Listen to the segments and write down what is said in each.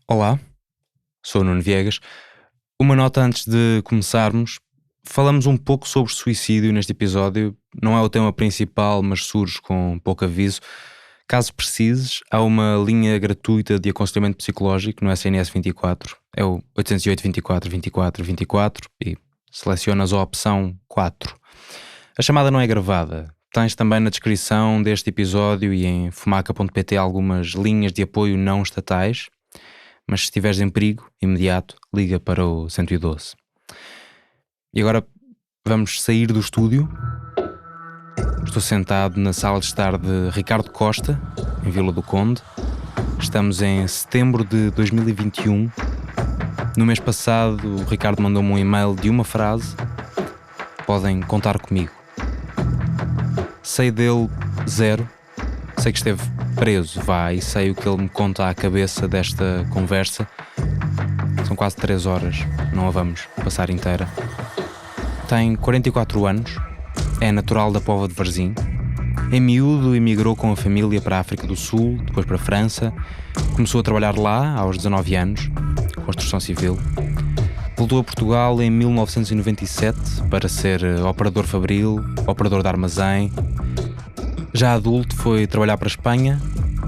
Olá, sou o Nuno Viegas. Uma nota antes de começarmos. Falamos um pouco sobre suicídio neste episódio. Não é o tema principal, mas surge com pouco aviso. Caso precises, há uma linha gratuita de aconselhamento psicológico no SNS 24. É o 808 24 24 24 e selecionas a opção 4. A chamada não é gravada. Tens também na descrição deste episódio e em fumaca.pt algumas linhas de apoio não estatais. Mas se estiveres em perigo imediato, liga para o 112. E agora vamos sair do estúdio. Estou sentado na sala de estar de Ricardo Costa, em Vila do Conde. Estamos em setembro de 2021. No mês passado, o Ricardo mandou-me um e-mail de uma frase: podem contar comigo. Sei dele zero. Sei que esteve preso, e sei o que ele me conta à cabeça desta conversa. São quase 3 horas, não a vamos passar inteira. Tem 44 anos, é natural da Póvoa de Varzim. Em miúdo emigrou com a família para a África do Sul, depois para a França. Começou a trabalhar lá aos 19 anos, construção civil. Voltou a Portugal em 1997 para ser operador fabril, operador de armazém. Já adulto foi trabalhar para a Espanha,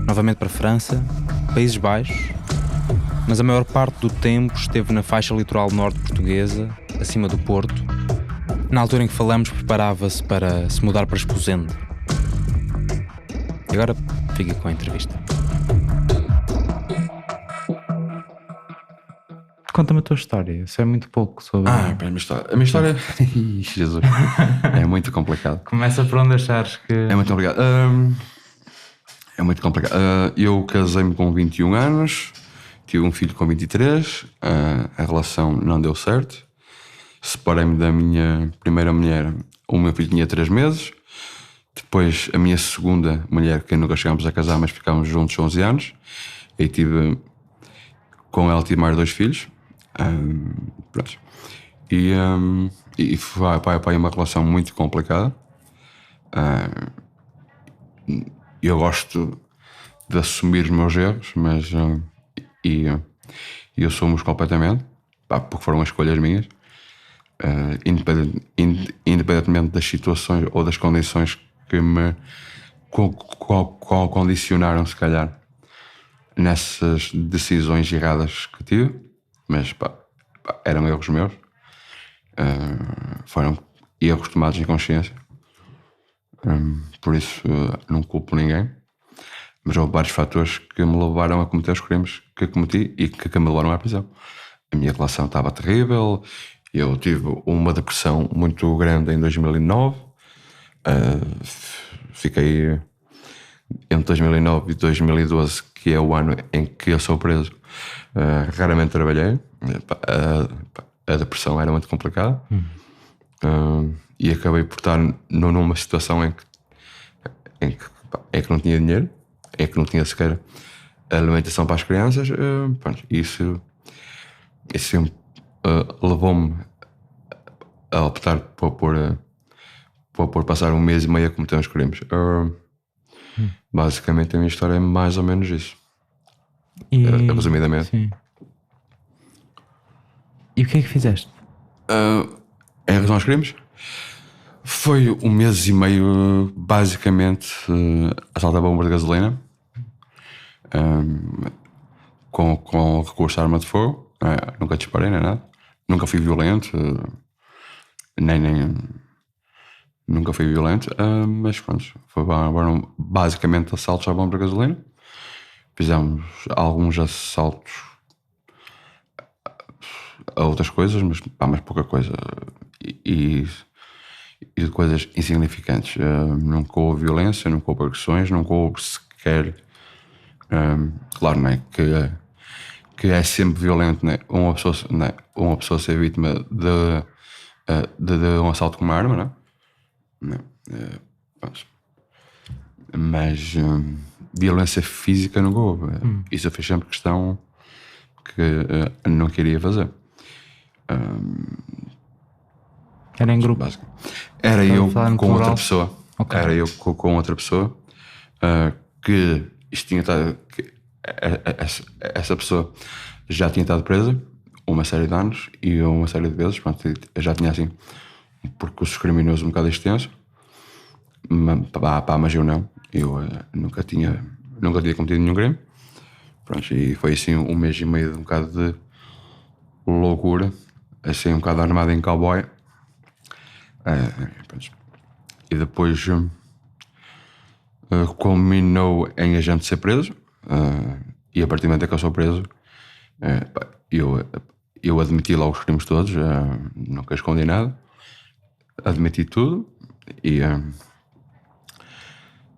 novamente para a França, Países Baixos, mas a maior parte do tempo esteve na faixa litoral norte portuguesa, acima do Porto. Na altura em que falamos, preparava-se para se mudar para Esposende. E agora fica com a entrevista. Conta-me a tua história, eu sei muito pouco sobre... A minha história... Ih, Jesus, é muito complicado. Começa por onde achares que... É muito complicado. É muito complicado. Eu casei-me com 21 anos, tive um filho com 23, a relação não deu certo. Separei-me da minha primeira mulher, o meu filho tinha 3 meses. Depois a minha segunda mulher, que nunca chegámos a casar, mas ficámos juntos 11 anos. E com ela tive mais 2 filhos. Pronto. E foi uma relação muito complicada. Eu gosto de assumir os meus erros, mas eu assumo-os completamente, porque foram as escolhas minhas, independentemente das situações ou das condições que me condicionaram, se calhar, nessas decisões erradas que tive. Mas eram erros meus, foram erros tomados em consciência, por isso não culpo ninguém, mas houve vários fatores que me levaram a cometer os crimes que cometi e que me levaram à prisão. A minha relação estava terrível, eu tive uma depressão muito grande em 2009, fiquei entre 2009 e 2012, que é o ano em que eu sou preso. Raramente trabalhei. A depressão era muito complicada. E acabei por estar numa situação em que não tinha dinheiro, em que não tinha sequer alimentação para as crianças. Isso levou-me a optar por passar 1 mês e meio a cometer uns crimes. Basicamente a minha história é mais ou menos isso. Resumidamente. Sim. E o que é que fizeste? Em relação aos crimes, foi 1 mês e meio, basicamente, assalto a bomba de gasolina, com recurso à arma de fogo. Nunca disparei nem nada, nunca fui violento, nunca fui violento, mas pronto, foram basicamente assaltos à bomba de gasolina. Fizemos alguns assaltos a outras coisas, mas pouca coisa. E de coisas insignificantes. Nunca houve violência, nunca houve agressões, nunca houve sequer... claro, não é? Que é sempre violento, não é? Uma pessoa ser vítima de um assalto com uma arma, não é? Mas violência física nunca houve. Isso eu fiz sempre questão que não queria fazer. Era em grupo? Era eu com outra pessoa. Okay. Era eu com outra pessoa, que isto tinha estado... essa pessoa já tinha estado presa uma série de anos e uma série de vezes, pronto, já tinha assim um percurso criminoso um bocado extenso, mas eu não, eu nunca tinha cometido nenhum crime, pronto, e foi assim um mês e meio de um bocado de loucura, assim um bocado armado em cowboy, e depois culminou em a gente ser preso, e a partir do momento em que eu sou preso, eu admiti lá os crimes todos, nunca escondi nada, admiti tudo, e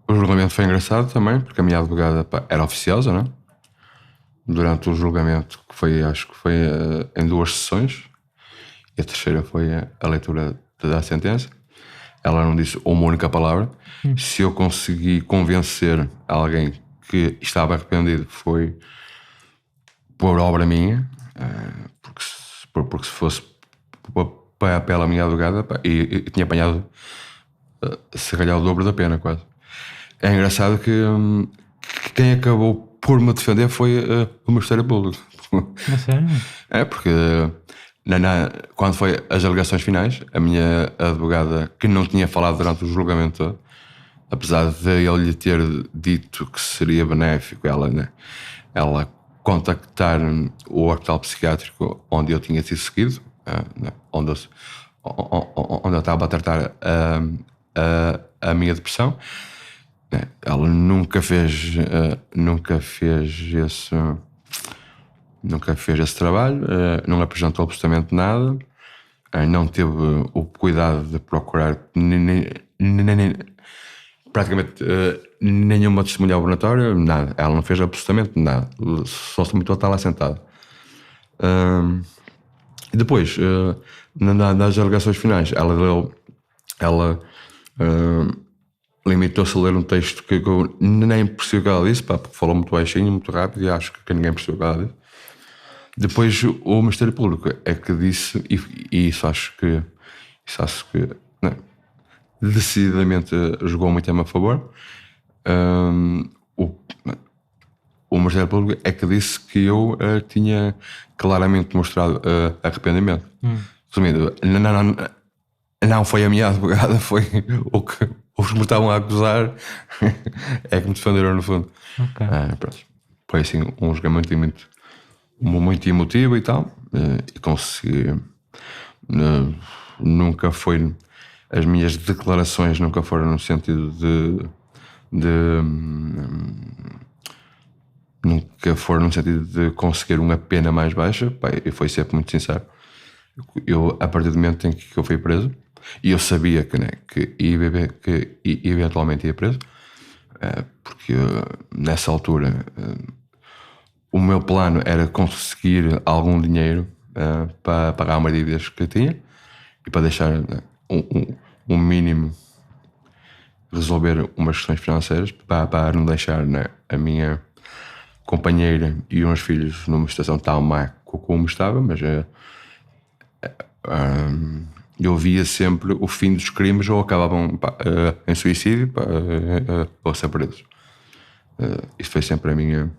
o julgamento foi engraçado também, porque a minha advogada era oficiosa, não é? Durante o julgamento, acho que foi em 2 sessões, e a terceira foi a leitura da sentença. Ela não disse uma única palavra. Se eu consegui convencer alguém que estava arrependido, foi por obra minha, porque se fosse pela minha advogada, e tinha apanhado se calhar o dobro da pena, quase. É engraçado que quem acabou por me defender foi o Ministério Público. É sério? É, porque quando foi as alegações finais, a minha advogada, que não tinha falado durante o julgamento todo, apesar de ele lhe ter dito que seria benéfico ela contactar o hospital psiquiátrico onde eu tinha sido seguido, onde eu estava a tratar a minha depressão. Ela nunca fez esse trabalho, não apresentou absolutamente nada, não teve o cuidado de procurar praticamente nenhuma testemunha obrigatória, nada. Ela não fez absolutamente nada, só se limitou a estar lá sentada. E depois, nas alegações finais, ela limitou-se a ler um texto que eu nem percebi o que ela disse, porque falou muito baixinho, muito rápido, e acho que ninguém percebeu o que ela disse. Depois o Ministério Público é que disse, e isso acho que não, decididamente jogou muito a meu favor. O Ministério Público é que disse que eu tinha claramente mostrado arrependimento. Resumindo, não foi a minha advogada, foi os que me estavam a acusar é que me defenderam no fundo. Ok. Pronto. Foi assim um julgamento muito emotivo e tal, e consegui. Nunca foi. As minhas declarações nunca foram no sentido nunca foram no sentido de conseguir uma pena mais baixa. E foi sempre muito sincero. Eu, a partir do momento em que eu fui preso, e eu sabia que eventualmente ia preso, porque nessa altura o meu plano era conseguir algum dinheiro para pagar umas dívidas que eu tinha e para deixar um mínimo, resolver umas questões financeiras para não deixar a minha companheira e uns filhos numa situação tão má como estava, mas eu via sempre o fim dos crimes ou acabavam em suicídio ou ser presos. Isso foi sempre a minha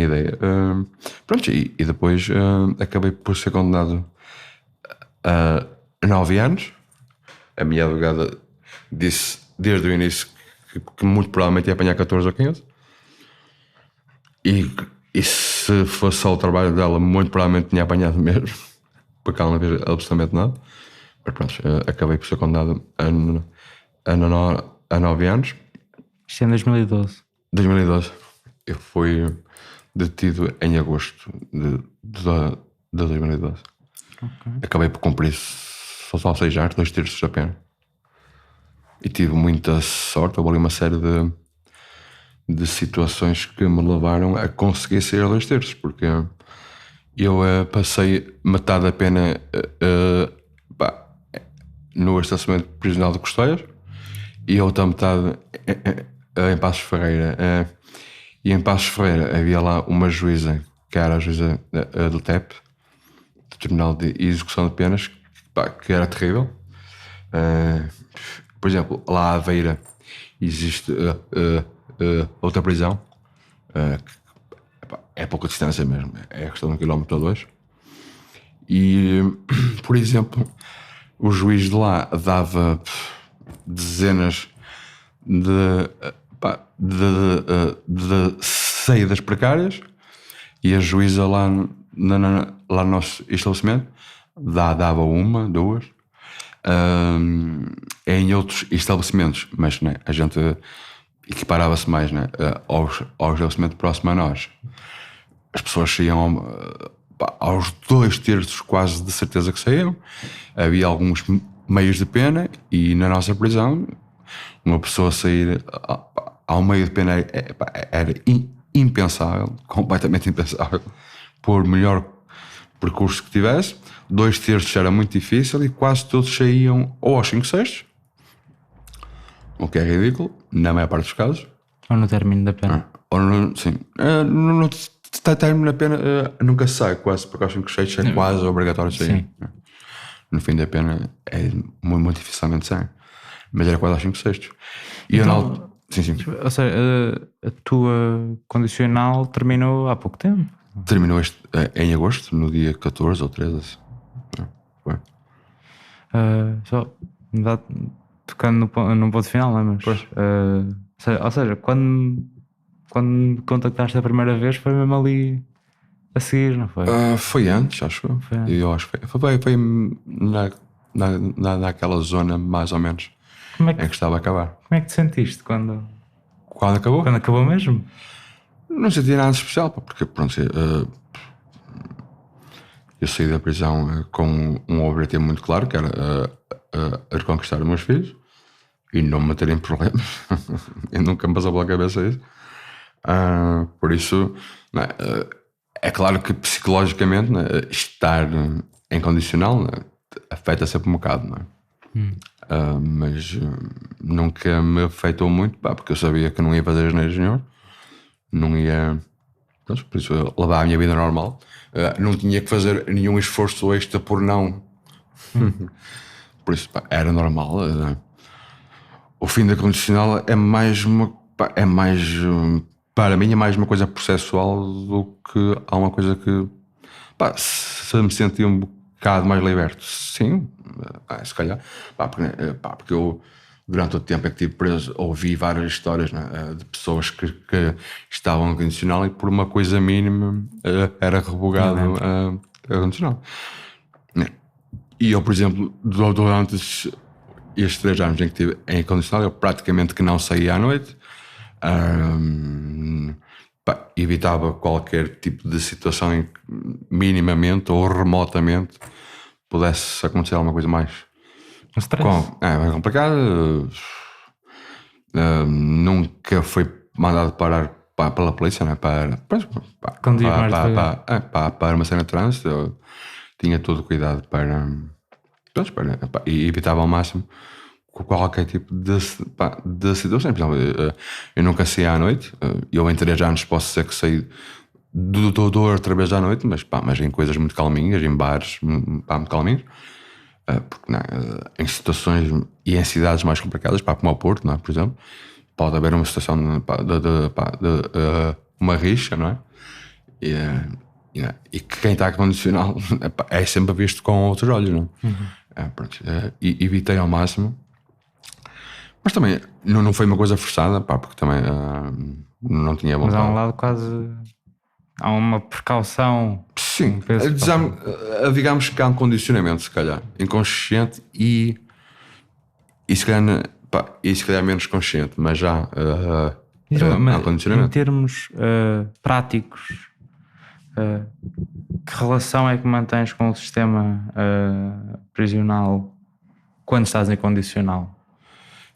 ideia. Pronto, e depois acabei por ser condenado a 9 anos. A minha advogada disse desde o início que muito provavelmente ia apanhar 14 ou 15. E se fosse só o trabalho dela, muito provavelmente tinha apanhado mesmo, porque ela não fez absolutamente nada. Mas pronto, acabei por ser condenado a 9 anos. Isto é em 2012. 2012. Eu fui detido em agosto de 2012. Okay. Acabei por cumprir só 6 anos, 2/3 da pena. E tive muita sorte. Houve ali uma série de situações que me levaram a conseguir sair a 2/3, porque eu passei metade da pena no estacionamento prisional de Costeias e a outra metade em Passos Ferreira. E em Passos Ferreira havia lá uma juíza, que era a juíza do TEP, do Tribunal de Execução de Penas, que era terrível. Por exemplo, lá à Aveira existe outra prisão, É pouca distância mesmo, é questão de 1 quilómetro ou 2. E, por exemplo, o juiz de lá dava dezenas de saídas precárias, e a juíza lá no nosso estabelecimento dava 1, 2. Em outros estabelecimentos, mas né, a gente equiparava-se mais, né, ao estabelecimento próximo a nós. As pessoas saíam aos 2/3 quase de certeza que saíam. Havia alguns meios de pena, e na nossa prisão uma pessoa sair ao meio de pena era impensável, completamente impensável, por melhor percurso que tivesse. 2/3 era muito difícil, e quase todos saíam ou aos 5/6, o que é ridículo na maior parte dos casos, Ou no término da pena. ou sim, no término da pena nunca se sai, quase, porque aos 5/6 é quase obrigatório sair. Sim. No fim da pena é muito dificilmente sai, mas era quase aos 5/6. E Então, sim. Ou seja, a tua condicional terminou há pouco tempo. Terminou em agosto, no dia 14 ou 13. Foi. Só tocando num ponto final, não é? Mas, ou seja, quando me contactaste a primeira vez, foi mesmo ali a seguir, não foi? Foi antes, acho eu. Foi antes. Eu acho que foi naquela zona, mais ou menos, Como é em que que estava a acabar. Como é que te sentiste quando Quando acabou? mesmo? Não senti nada especial, porque pronto, eu saí da prisão com um objetivo muito claro, que era reconquistar os meus filhos e não me meter em problemas. E nunca me passou pela cabeça isso. Por isso, não é, é claro que psicologicamente, né, estar em condicional, né, afeta sempre um bocado, não é? Mas nunca me afetou muito, porque eu sabia que não ia fazer asneiras nenhum, não ia, pronto, por isso eu levava a minha vida normal. Não tinha que fazer nenhum esforço extra por não. Por isso, era normal. O fim da condicional é mais para mim é mais uma coisa processual do que há uma coisa que, se me sentir um bocado mais liberto, sim, se calhar, porque eu durante o tempo em que estive preso ouvi várias histórias, né, de pessoas que estavam em condicional, e por uma coisa mínima era revogado a condicional. E eu, por exemplo, durante estes 3 anos em que estive em condicional, eu praticamente que não saía à noite. Evitava qualquer tipo de situação em que minimamente ou remotamente pudesse acontecer alguma coisa mais mais complicada. Nunca foi mandado parar pela polícia, né? para uma cena de trânsito. Eu tinha todo o cuidado e evitava ao máximo qualquer tipo de situação. Por exemplo, eu nunca saí à noite. Eu em 3 anos posso dizer que saí do outra vez à noite, mas em coisas muito calminhas, em bares muito calminhos. Porque em situações e em cidades mais complicadas, como o Porto, não é? Por exemplo, pode haver uma situação de uma rixa, não é? E que quem está condicional é sempre visto com outros olhos, não é? E evitei ao máximo. Mas também não foi uma coisa forçada, porque também não tinha vontade. Mas há um lado quase... Há uma precaução. Sim, digamos que há um condicionamento, se calhar, inconsciente e se calhar menos consciente, mas já há um condicionamento. Em termos práticos, que relação é que mantens com o sistema prisional quando estás em condicional?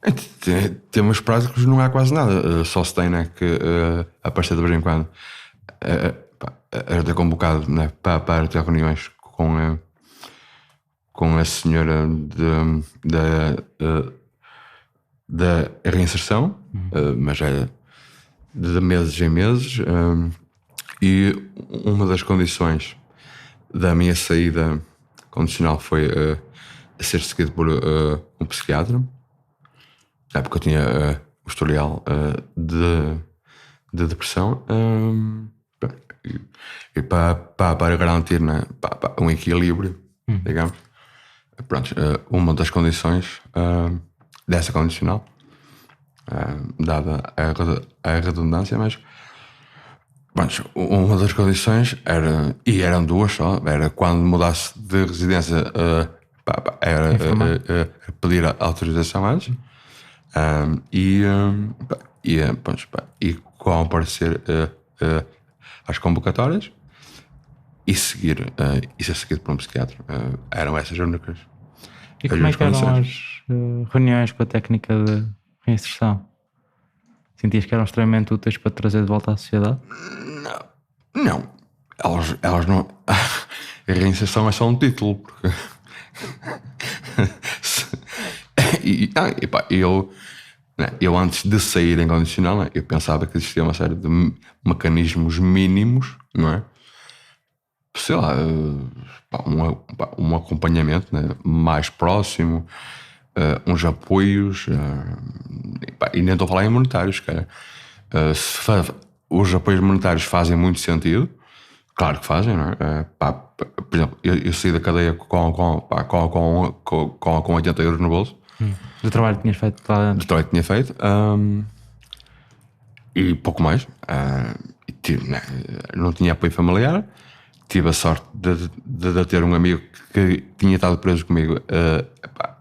Em termos práticos não há quase nada, só se tem, né, que aparecer de vez em quando. Era ter convocado, né, para ter reuniões com a senhora da reinserção, mas é de meses em meses. E uma das condições da minha saída condicional foi ser seguido por um psiquiatra, porque eu tinha o historial de depressão, e para garantir, né, um equilíbrio, digamos. Pronto, uma das condições dessa condicional, dada a redundância, mas pronto, uma das condições era, e eram duas só, era quando mudasse de residência, era pedir a autorização antes, e comparecer às convocatórias e seguir, e ser seguido por um psiquiatra. Eram essas as únicas. E como é que eram as reuniões com a técnica de reinserção? Sentias que eram extremamente úteis para te trazer de volta à sociedade? Não. Elas não. A reinserção é só um título, porque. Eu antes de sair em condicional, né, eu pensava que existia uma série de mecanismos mínimos, não é? Sei lá, um acompanhamento, né, mais próximo, uns apoios, e nem estou a falar em monetários, cara. Os apoios monetários fazem muito sentido, claro que fazem, não é? Por exemplo, eu saí da cadeia com 80 euros no bolso. Do trabalho que tinhas feito lá dentro? Do trabalho que tinha feito, e pouco mais. Não tinha apoio familiar. Tive a sorte de ter um amigo que tinha estado preso comigo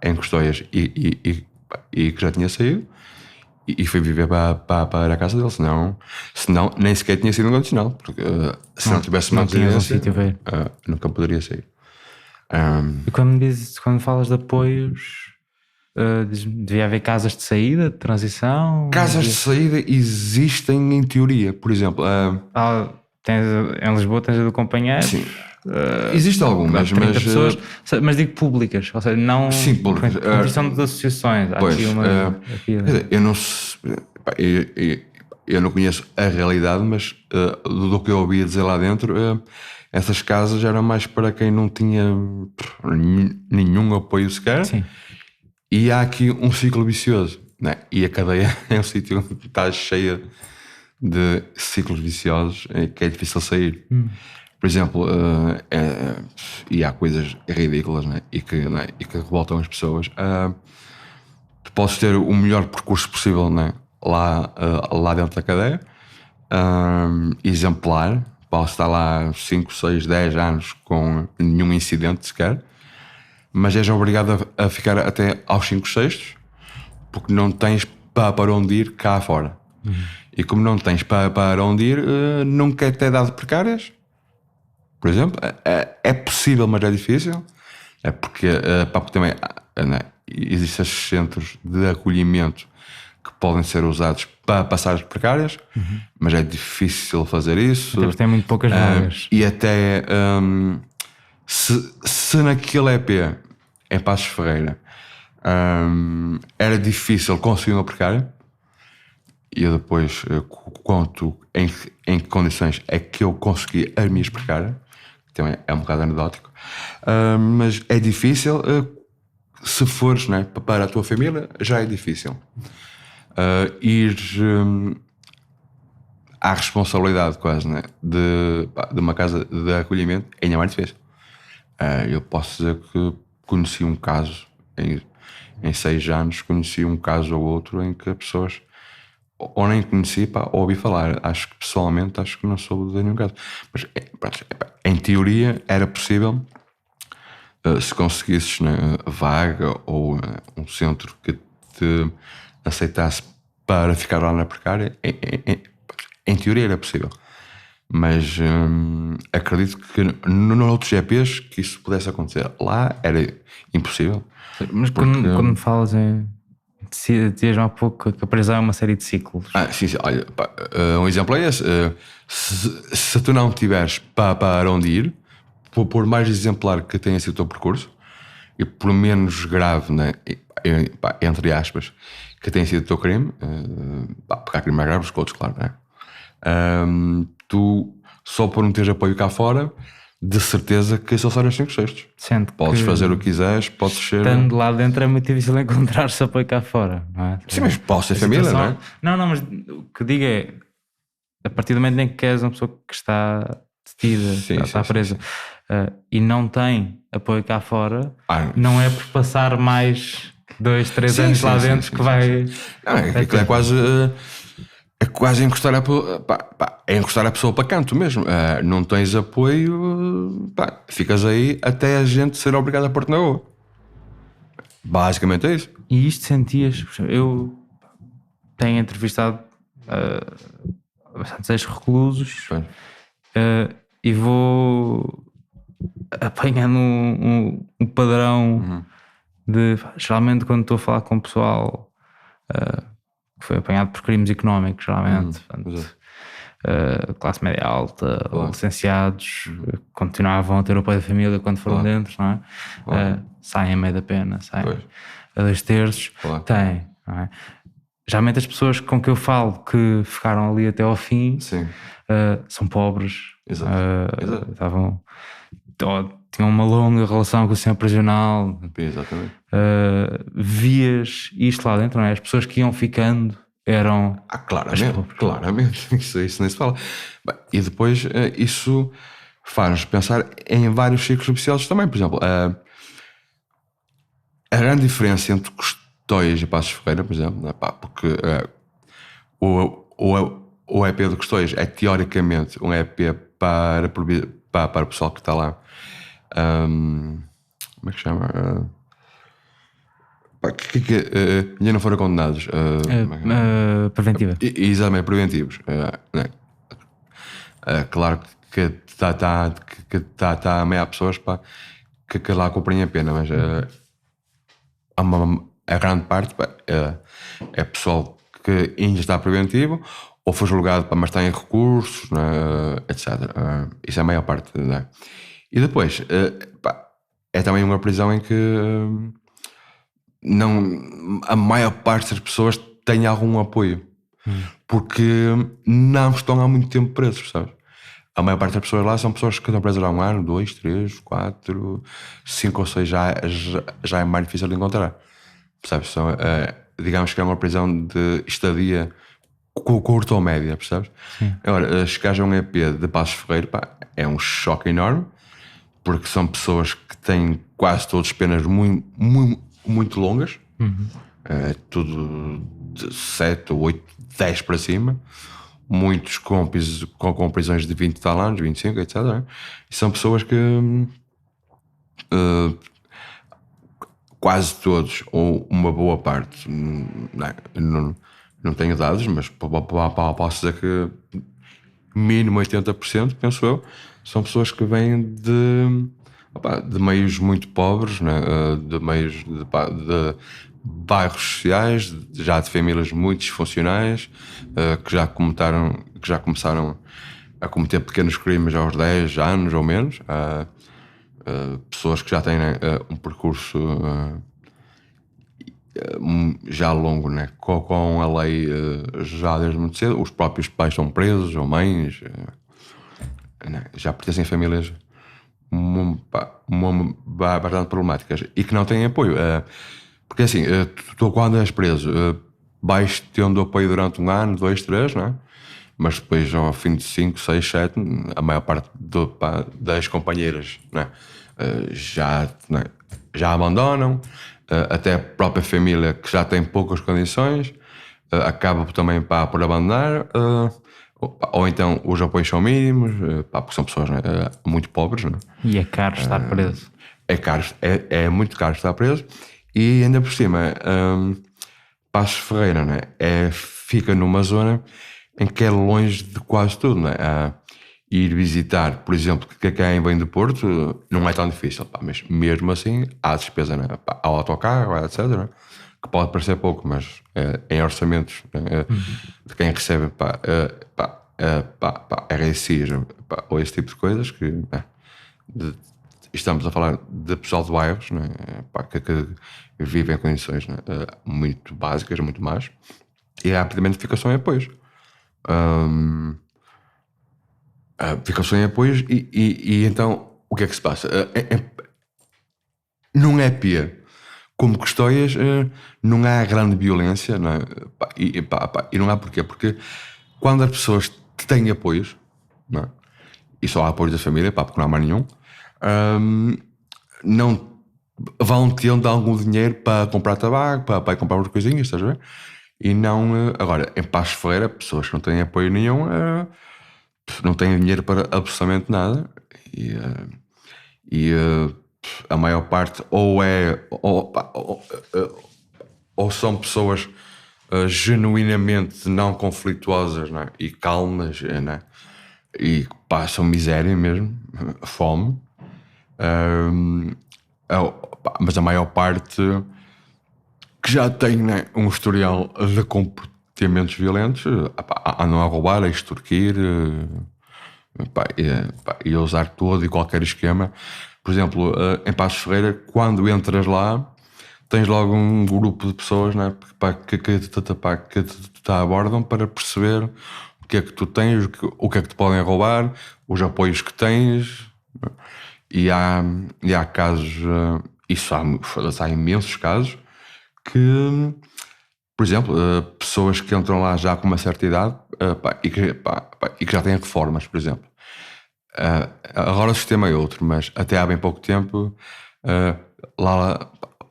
em Custóias e que já tinha saído, e fui viver para a casa dele. Senão nem sequer tinha sido um condicional, porque se não tivesse uma residência, nunca poderia sair. E quando falas de apoios, devia haver casas de saída, de transição? Casas de saída existem em teoria, por exemplo. Em Lisboa tens a do companheiro. Sim. Existe algumas, mas pessoas, mas digo públicas, ou seja, não. Sim, públicas. Condição de associações. Há aqui uma. Eu não conheço a realidade, mas do que eu ouvia dizer lá dentro, essas casas eram mais para quem não tinha nenhum apoio sequer. Sim. E há aqui um ciclo vicioso, né? E a cadeia é um sítio que está cheia de ciclos viciosos, que é difícil sair. Por exemplo, e há coisas ridículas, né? E que revoltam as pessoas. Tu podes ter o melhor percurso possível, né? Lá dentro da cadeia, exemplar, podes estar lá 5, 6, 10 anos com nenhum incidente sequer, mas és obrigado a ficar até aos 5/6, porque não tens para onde ir cá fora. E como não tens para onde ir, nunca é até dado precárias, por exemplo. É possível, mas é difícil. É porque também existem esses centros de acolhimento que podem ser usados para passar as precárias, mas é difícil fazer isso. Até porque tem muito poucas vagas. E até se naquele EP em Passos Ferreira era difícil conseguir uma precária, e eu depois conto em que condições é que eu consegui as minhas precárias, também é um bocado anedótico, mas é difícil. Se fores, né, para a tua família, já é difícil. Ir à responsabilidade quase, né, de uma casa de acolhimento ainda mais difícil. Eu posso dizer que conheci um caso em 6 anos, conheci um caso ou outro em que pessoas ou nem conheci, ou ouvi falar. Acho que pessoalmente não soube de nenhum caso, mas em teoria era possível, se conseguisses, né, vaga ou um centro que te aceitasse para ficar lá na precária. Em teoria era possível, mas acredito que noutros GPs que isso pudesse acontecer. Lá era impossível. Mas quando me falas dizias há pouco que a prisão é uma série de ciclos. Sim. Olha, um exemplo é esse. Se tu não tiveres para onde ir, por mais exemplar que tenha sido o teu percurso, e por menos grave, né, entre aspas, que tenha sido o teu crime, porque há crimes mais graves que outros, claro, né? Tu, só por não teres apoio cá fora, de certeza que só serão 5/6. Podes fazer o que quiseres, podes ser. Estando lá dentro é muito difícil encontrar-se apoio cá fora, não é? Sim, mas pode ser família, não é? Não, mas o que digo é, a partir do momento em que és uma pessoa que está detida, está presa, e não tem apoio cá fora, não é por passar mais 2, 3 anos lá dentro que vai... Não, é quase encostar encostar a pessoa para canto mesmo. Não tens apoio, ficas aí até a gente ser obrigado a pôr-te na rua. Basicamente é isso. E isto sentias... Eu tenho entrevistado bastantes ex-reclusos e vou apanhando um padrão de... Geralmente quando estou a falar com o pessoal que foi apanhado por crimes económicos, geralmente, classe média alta, ou licenciados, continuavam a ter o apoio da família quando foram dentro, não é? Saem a meio da pena, saem a 2/3, têm, não é? Geralmente as pessoas com que eu falo que ficaram ali até ao fim são pobres, tinham uma longa relação com o sistema prisional. Exatamente. Vias isto lá dentro, não é? As pessoas que iam ficando eram... Claramente. Isso nem se fala. E depois isso faz-nos pensar em vários ciclos viciosos também. Por exemplo, a grande diferença entre Custóias e Passos Ferreira, por exemplo, porque o EP de Custóias é teoricamente um EP para o pessoal que está lá. Como é que chama? Ainda não foram condenados. Preventiva. Exatamente, preventivos. Claro que está a meia pessoas que lá cumprem a pena, mas a grande parte é pessoal que ainda está preventivo ou foi julgado, mas está em recursos, etc. Isso é a maior parte. E depois é também uma prisão em que a maior parte das pessoas tem algum apoio porque não estão há muito tempo presos, sabes? A maior parte das pessoas lá são pessoas que estão presas há 1 ano, 2, 3, 4, 5 ou 6, já é mais difícil de encontrar, percebes? Digamos que é uma prisão de estadia curta ou média, percebes? Agora, chegares a um EP de Passos Ferreira, é um choque enorme, porque são pessoas que têm quase todas penas muito longas, tudo de 7, 8, 10 para cima, muitos com prisões de 20 tal anos, 25, etc. E são pessoas que quase todos, ou uma boa parte, não tenho dados, mas posso dizer que mínimo 80%, penso eu, são pessoas que vêm de meios muito pobres, né? De meios de bairros sociais, já de famílias muito disfuncionais, que já começaram a cometer pequenos crimes aos 10 anos ou menos. Pessoas que já têm um percurso já longo, né? Com a lei já desde muito cedo. Os próprios pais são presos, ou mães, né? Já pertencem a famílias bastante problemáticas e que não têm apoio. Porque assim, tu quando és preso, vais tendo apoio durante 1 ano, 2, 3, não é? Mas depois ao fim de 5, 6, 7, a maior parte das companheiras, não é? Já abandonam, até a própria família que já tem poucas condições acaba também por abandonar, ou então os apoios são mínimos, porque são pessoas muito pobres, não é? E é caro estar preso. É caro, é muito caro estar preso, e ainda por cima Passos Ferreira, não é? Fica numa zona em que é longe de quase tudo, não é? Ir visitar, por exemplo, que quem vem do Porto não é tão difícil, mas mesmo assim há despesa, né? Ao autocarro, etc., né? Que pode parecer pouco, mas em orçamentos, né? De quem recebe RSIs ou esse tipo de coisas, que estamos a falar de pessoal de bairros, né? Que vivem em condições, né? Muito básicas, muito más, e rapidamente fica só em apoios. Fica sem apoios e então o que é que se passa? Não é pia como Custóias, não há grande violência, não é? E não há porquê, porque quando as pessoas têm apoios, não é? E só há apoios da família, pá, porque não há mais nenhum, não vão tendo algum dinheiro para comprar tabaco, para comprar umas coisinhas, estás a ver? E não, agora, em Paços de Ferreira, pessoas que não têm apoio nenhum, não têm dinheiro para absolutamente nada, e a maior parte ou são pessoas genuinamente não conflituosas, não é? E calmas, não é? E passam miséria mesmo, fome, mas a maior parte que já tem, né, um historial de comportamentos violentos, andam a roubar, a extorquir, e a usar todo e qualquer esquema. Por exemplo, em Paços de Ferreira, quando entras lá, tens logo um grupo de pessoas, né, que te abordam para perceber o que é que tu tens, o que é que te podem roubar, os apoios que tens. E há casos, há imensos casos que, por exemplo, pessoas que entram lá já com uma certa idade, e que já têm reformas, por exemplo. Agora o sistema é outro, mas até há bem pouco tempo lá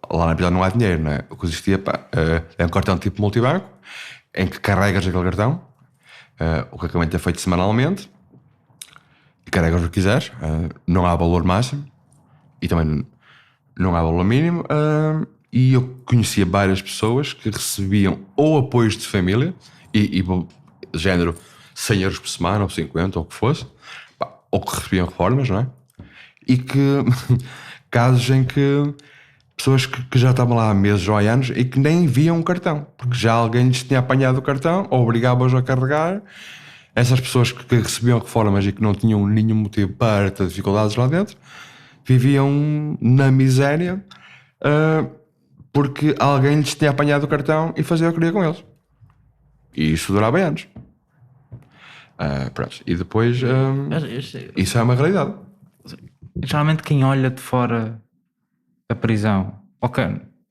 na verdade não há dinheiro, não é? O que existia é um cartão tipo multibanco, em que carregas aquele cartão, o carregamento é feito semanalmente, e carregas o que quiseres, não há valor máximo e também não há valor mínimo, e eu conhecia várias pessoas que recebiam ou apoios de família e género 100 euros por semana ou 50 ou o que fosse, ou que recebiam reformas, não é? E que casos em que pessoas que já estavam lá há meses ou há anos e que nem viam o cartão, porque já alguém lhes tinha apanhado o cartão ou obrigava-os a carregar. Essas pessoas que recebiam reformas e que não tinham nenhum motivo para ter dificuldades lá dentro viviam na miséria, porque alguém lhes tinha apanhado o cartão e fazia o que queria com eles. E isso durava anos. Pronto. E depois isso é uma realidade. Geralmente quem olha de fora a prisão, ok,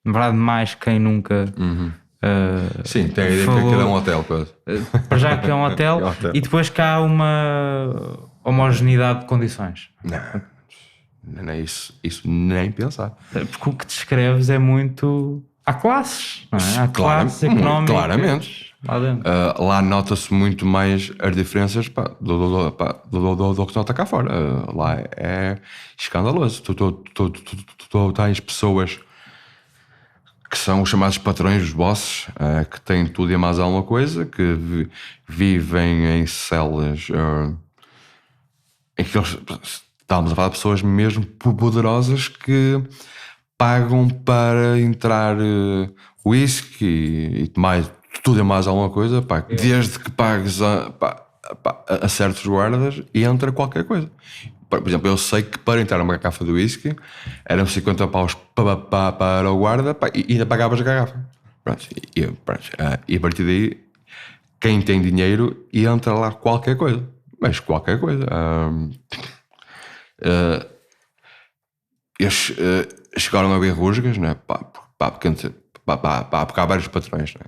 na verdade mais quem nunca sim, tem a ideia que aquilo é um hotel, quase. Para já que é um hotel, e depois que há uma homogeneidade de condições. Não é isso nem pensar. Porque o que descreves é muito... Há classes, não é? Há classes económicas. Claramente. Lá dentro. Lá nota-se muito mais as diferenças do que se nota cá fora. Lá é escandaloso. Tu tens pessoas que são os chamados patrões, os bosses, que têm tudo e mais alguma coisa, que vivem em celas em que estamos a falar de pessoas mesmo poderosas que pagam para entrar whisky e mais tudo e mais alguma coisa, desde que pagues a certos guardas e entra qualquer coisa. Por exemplo, eu sei que para entrar numa garrafa de whisky eram 50 paus para o guarda, e ainda pagavas a garrafa. Pronto, e a partir daí, quem tem dinheiro entra lá qualquer coisa. Mas qualquer coisa. Eles chegaram a ver rusgas, né? Porque há vários patrões, né?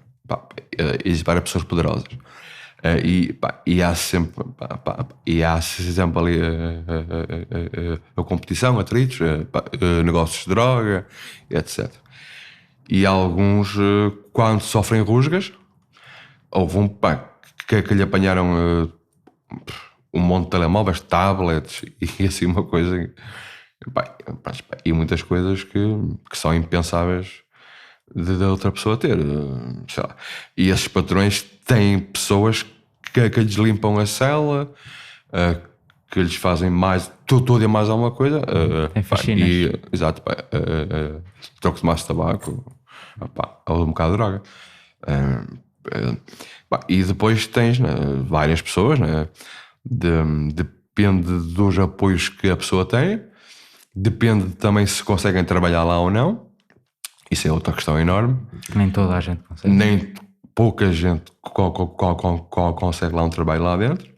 Existem várias pessoas poderosas. E há sempre ali a competição, atritos, negócios de droga, etc. E alguns, quando sofrem rusgas, houve um que lhe apanharam um monte de telemóveis, tablets e assim uma coisa. E muitas coisas que são impensáveis de outra pessoa ter, sei lá. E esses patrões têm pessoas que lhes limpam a cela, que lhes fazem mais tudo e mais alguma coisa, tem faxinas. Exato, troco de maço de tabaco, ou um bocado de droga, e depois tens, né, várias pessoas, né, depende dos apoios que a pessoa tem, depende também se conseguem trabalhar lá ou não. Isso é outra questão enorme. Nem toda a gente consegue. Nem pouca gente consegue lá um trabalho lá dentro.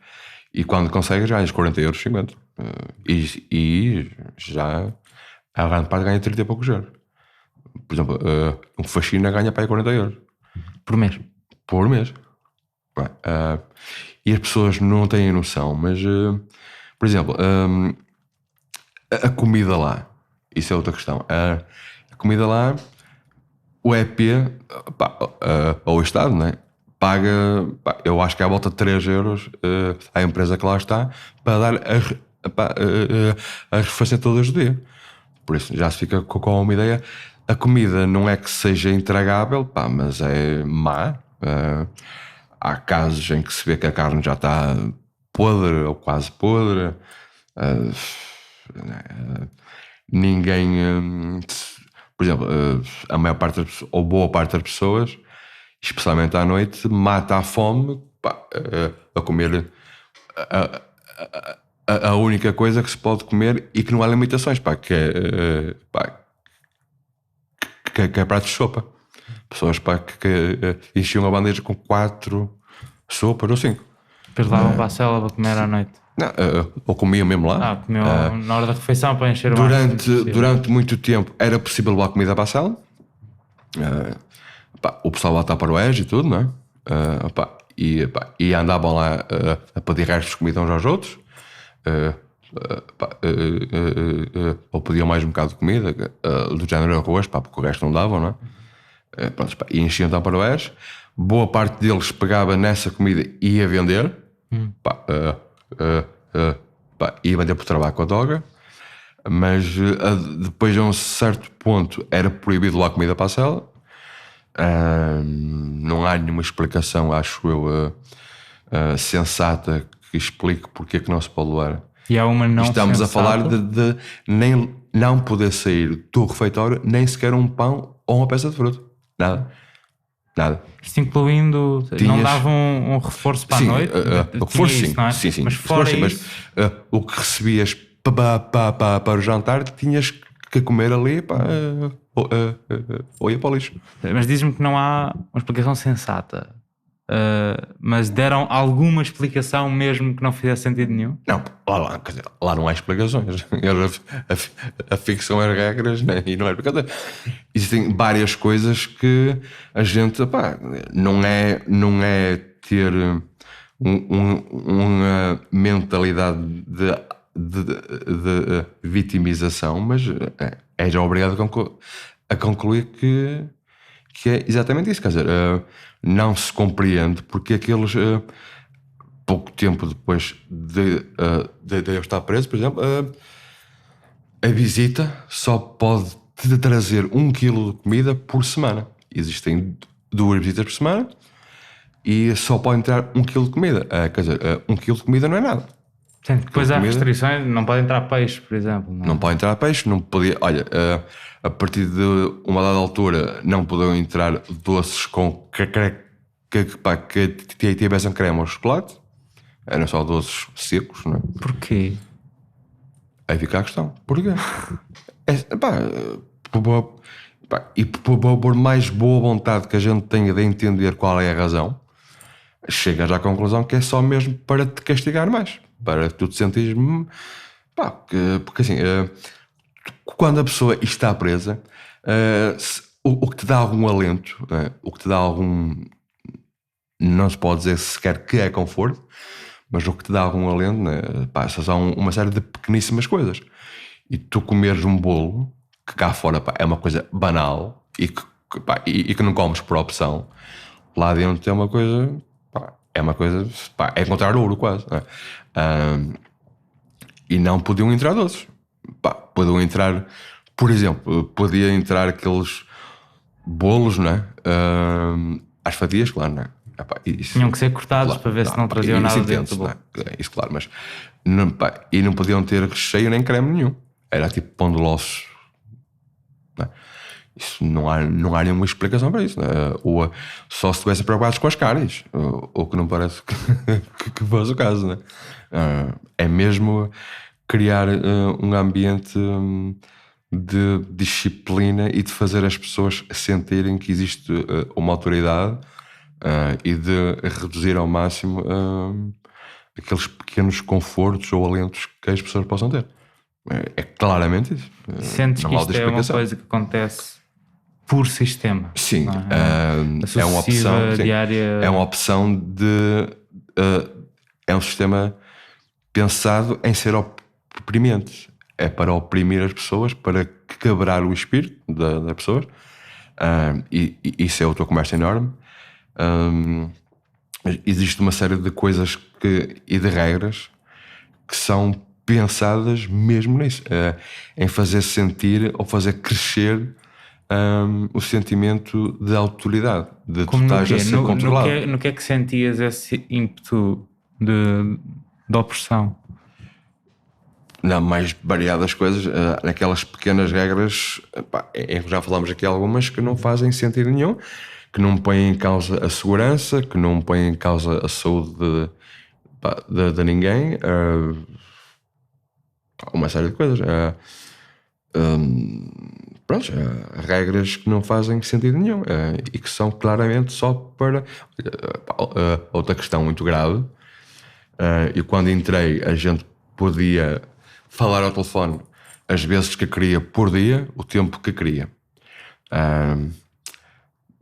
E quando consegue, já ganhas 40 euros, 50. E já a grande parte ganha 30 e poucos euros. Por exemplo, um faxina ganha para aí 40 euros. Por mês. Por mês. e as pessoas não têm noção, mas, por exemplo, a comida lá, isso é outra questão. A comida lá, o EP, ou o Estado, né, paga, eu acho que é à volta de 3 euros à empresa que lá está para dar as refeições todas do dia. Por isso já se fica com uma ideia. A comida não é que seja intragável, mas é má. Há casos em que se vê que a carne já está podre ou quase podre. Ninguém, por exemplo, a maior parte das pessoas, ou boa parte das pessoas, especialmente à noite, mata a fome a comer a única coisa que se pode comer e que não há limitações, que é prato de sopa. Pessoas que enchiam a bandeja com 4 sopas ou 5. Depois levavam para a cela para comer à noite. Não, ou comiam mesmo lá. Comiam na hora da refeição para encher o máximo. Durante muito tempo era possível levar comida para a cela. O pessoal lá está para o EJ e tudo, não é? E andavam lá a pedir restos de comida uns aos outros. Ou pediam mais um bocado de comida do género arroz, porque o resto não davam, não é? E enchiam então para o EJ. Boa parte deles pegava nessa comida e ia vender. Ia vender por trabalho com a doga, mas depois a um certo ponto era proibido lá a comida para a cela. Não há nenhuma explicação, acho eu, sensata que explique porque é que não se pode levar. E há uma não Estamos sensata. a falar de nem não poder sair do refeitório nem sequer um pão ou uma peça de fruta. Nada. Isto incluindo, não davam um reforço para a noite? Reforço sim, não é? sim. Mas fora isso... Mas o que recebias para o jantar tinhas que comer ali ou ia para o lixo. Mas diz-me que não há uma explicação sensata. Mas deram alguma explicação mesmo que não fizesse sentido nenhum? Não, lá não há explicações. Eles afixam as regras, né? E não é explicação. Existem várias coisas que a gente não é ter uma mentalidade de vitimização, mas é já obrigado a concluir que é exatamente isso. Quer dizer, não se compreende porque aqueles pouco tempo depois de eu estar preso, por exemplo, a visita só pode te trazer 1 quilo de comida por semana. Existem 2 visitas por semana e só pode entrar 1 quilo de comida. Quer dizer, 1 quilo de comida não é nada. Sim, depois há restrições, não pode entrar peixe, por exemplo. Não pode entrar peixe, não podia. Olha, a partir de uma dada altura não podiam entrar doces com que tivessem creme ou chocolate. Eram só doces secos, não é? Porquê? Aí fica a questão. Porquê? E por mais boa vontade que a gente tenha de entender qual é a razão, chegas à conclusão que é só mesmo para te castigar mais. Para tu te sentires... porque assim, quando a pessoa está presa, o que te dá algum alento, o que te dá algum... Não se pode dizer sequer que é conforto, mas o que te dá algum alento, são uma série de pequeníssimas coisas. E tu comeres um bolo, que cá fora é uma coisa banal, e que não comes por opção, lá dentro é uma coisa... é encontrar ouro quase, não é? E não podiam entrar doces. Podiam entrar, por exemplo, podia entrar aqueles bolos, não é? Às fatias, claro, não é? Tinham que ser cortados para ver se não traziam nada dentro do bolo. Isso, claro, mas não podiam ter recheio nem creme nenhum. Era tipo pão de lócio. Isso não há nenhuma explicação para isso, não é? Ou só se estivessem preocupados com as cáries, ou que não parece que fosse o caso, não é? É mesmo criar um ambiente de disciplina e de fazer as pessoas sentirem que existe uma autoridade e de reduzir ao máximo aqueles pequenos confortos ou alentos que as pessoas possam ter. É claramente isso. Sentes que isto é uma coisa que acontece por sistema? Sim, é uma opção. Diária... É uma opção é um sistema pensado em ser oprimente. É para oprimir as pessoas, para quebrar o espírito da pessoa. E isso é outra conversa enorme. Existe uma série de coisas e de regras que são pensadas mesmo nisso, em fazer sentir ou fazer crescer o sentimento de autoridade, de tu estás a ser controlado. No que é que sentias esse ímpeto de opressão? Não, mais variadas coisas, naquelas pequenas regras, já falámos aqui algumas que não fazem sentido nenhum, que não põem em causa a segurança, que não põem em causa a saúde de ninguém, uma série de coisas. Pronto, regras que não fazem sentido nenhum e que são claramente só para... outra questão muito grave, e quando entrei a gente podia falar ao telefone as vezes que queria por dia, o tempo que queria.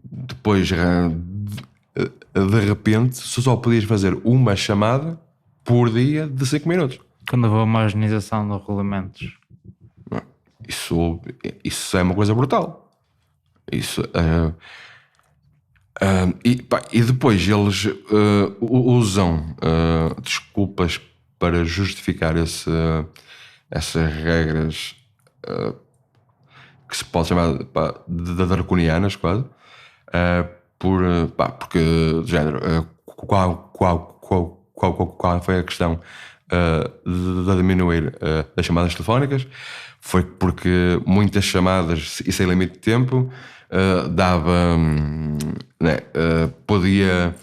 Depois, de repente, só podias fazer uma chamada por dia de 5 minutos. Quando houve a homogeneização dos regulamentos. Isso é uma coisa brutal. Isso... e depois eles usam desculpas para justificar essas regras que se pode chamar de draconianas, quase, porque, de género, qual foi a questão de diminuir as chamadas telefónicas? Foi porque muitas chamadas e sem limite de tempo podia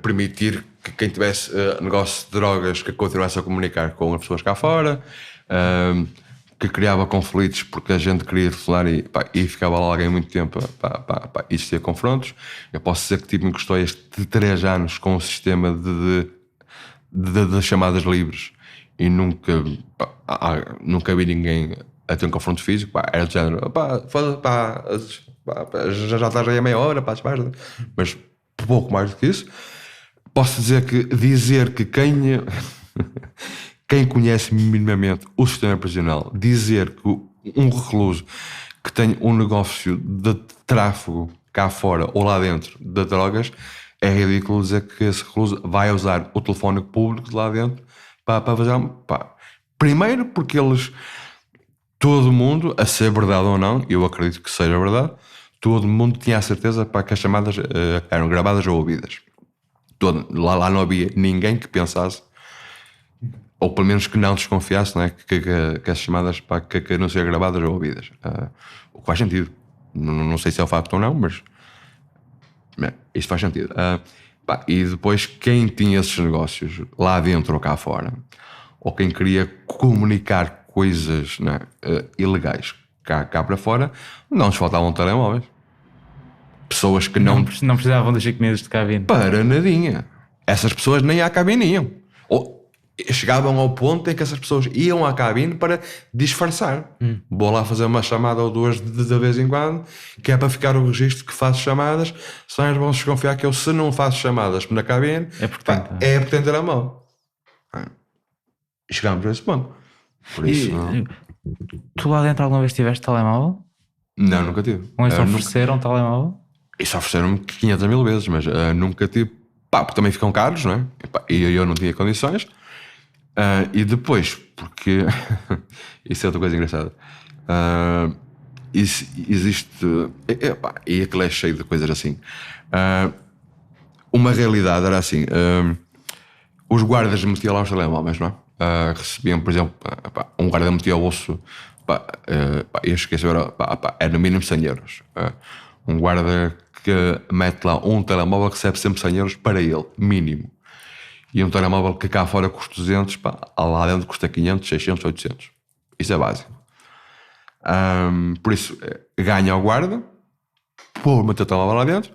permitir que quem tivesse negócio de drogas que continuasse a comunicar com as pessoas cá fora, que criava conflitos porque a gente queria telefonar e ficava lá alguém muito tempo, existia confrontos. Eu posso dizer que tive questões de 3 anos com o sistema de chamadas livres e nunca vi ninguém a ter um confronto físico. Era de género, já estás aí a meia hora, mas pouco mais do que isso. Posso dizer que quem conhece minimamente o sistema prisional, dizer que um recluso que tem um negócio de tráfego cá fora ou lá dentro de drogas, é ridículo dizer que esse recluso vai usar o telefone público de lá dentro para fazer... Primeiro porque todo mundo, a ser verdade ou não, eu acredito que seja verdade, todo mundo tinha a certeza que as chamadas eram gravadas ou ouvidas. Lá não havia ninguém que pensasse, ou pelo menos que não desconfiasse, não é? que as chamadas que não sejam gravadas ou ouvidas. O que faz sentido. Não sei se é o facto ou não, mas isto faz sentido. E depois, quem tinha esses negócios lá dentro ou cá fora, ou quem queria comunicar coisas ilegais cá para fora, não nos faltavam telemóveis. Pessoas que não precisavam dos 5 minutos de cabine. Para nadinha. Essas pessoas nem à cabine iam. Ou chegavam ao ponto em que essas pessoas iam à cabine para disfarçar. Vou lá fazer uma chamada ou duas de vez em quando, que é para ficar o registro que faço chamadas. Só eles vão desconfiar que eu, se não faço chamadas na cabine, é porque tem telemóvel. E chegámos a esse ponto. Por isso, tu lá dentro alguma vez tiveste telemóvel? Não, nunca tive. Ou eles ofereceram telemóvel? Isso ofereceram-me 500 mil vezes, mas nunca tive. Porque também ficam caros, não é? E eu não tinha condições. E depois, porque isso é outra coisa engraçada. Existe. E aquilo é cheio de coisas assim. Uma realidade era assim: os guardas metiam lá os telemóveis, não é? Recebiam, por exemplo, um guarda metia ao bolso, eu esqueci agora, é no mínimo 100 euros. Um guarda que mete lá um telemóvel que recebe sempre 100 euros para ele, mínimo. E um telemóvel que cá fora custa 200, lá dentro custa 500, 600, 800. Isso é básico. Por isso, ganha o guarda por meter o telemóvel lá dentro,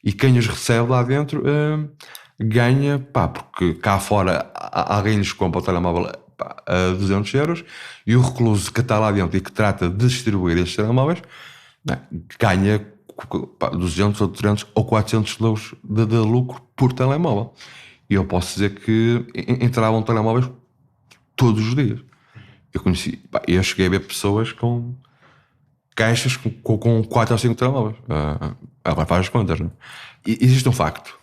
e quem os recebe lá dentro ganha, porque cá fora alguém lhes compra o telemóvel a 200 euros, e o recluso que está lá dentro e que trata de distribuir estes telemóveis ganha 200 ou 300 ou 400 euros de lucro por telemóvel. E eu posso dizer que entravam telemóveis todos os dias. Eu cheguei a ver pessoas com caixas com 4 ou 5 telemóveis. Agora faz as contas, não é? E existe um facto: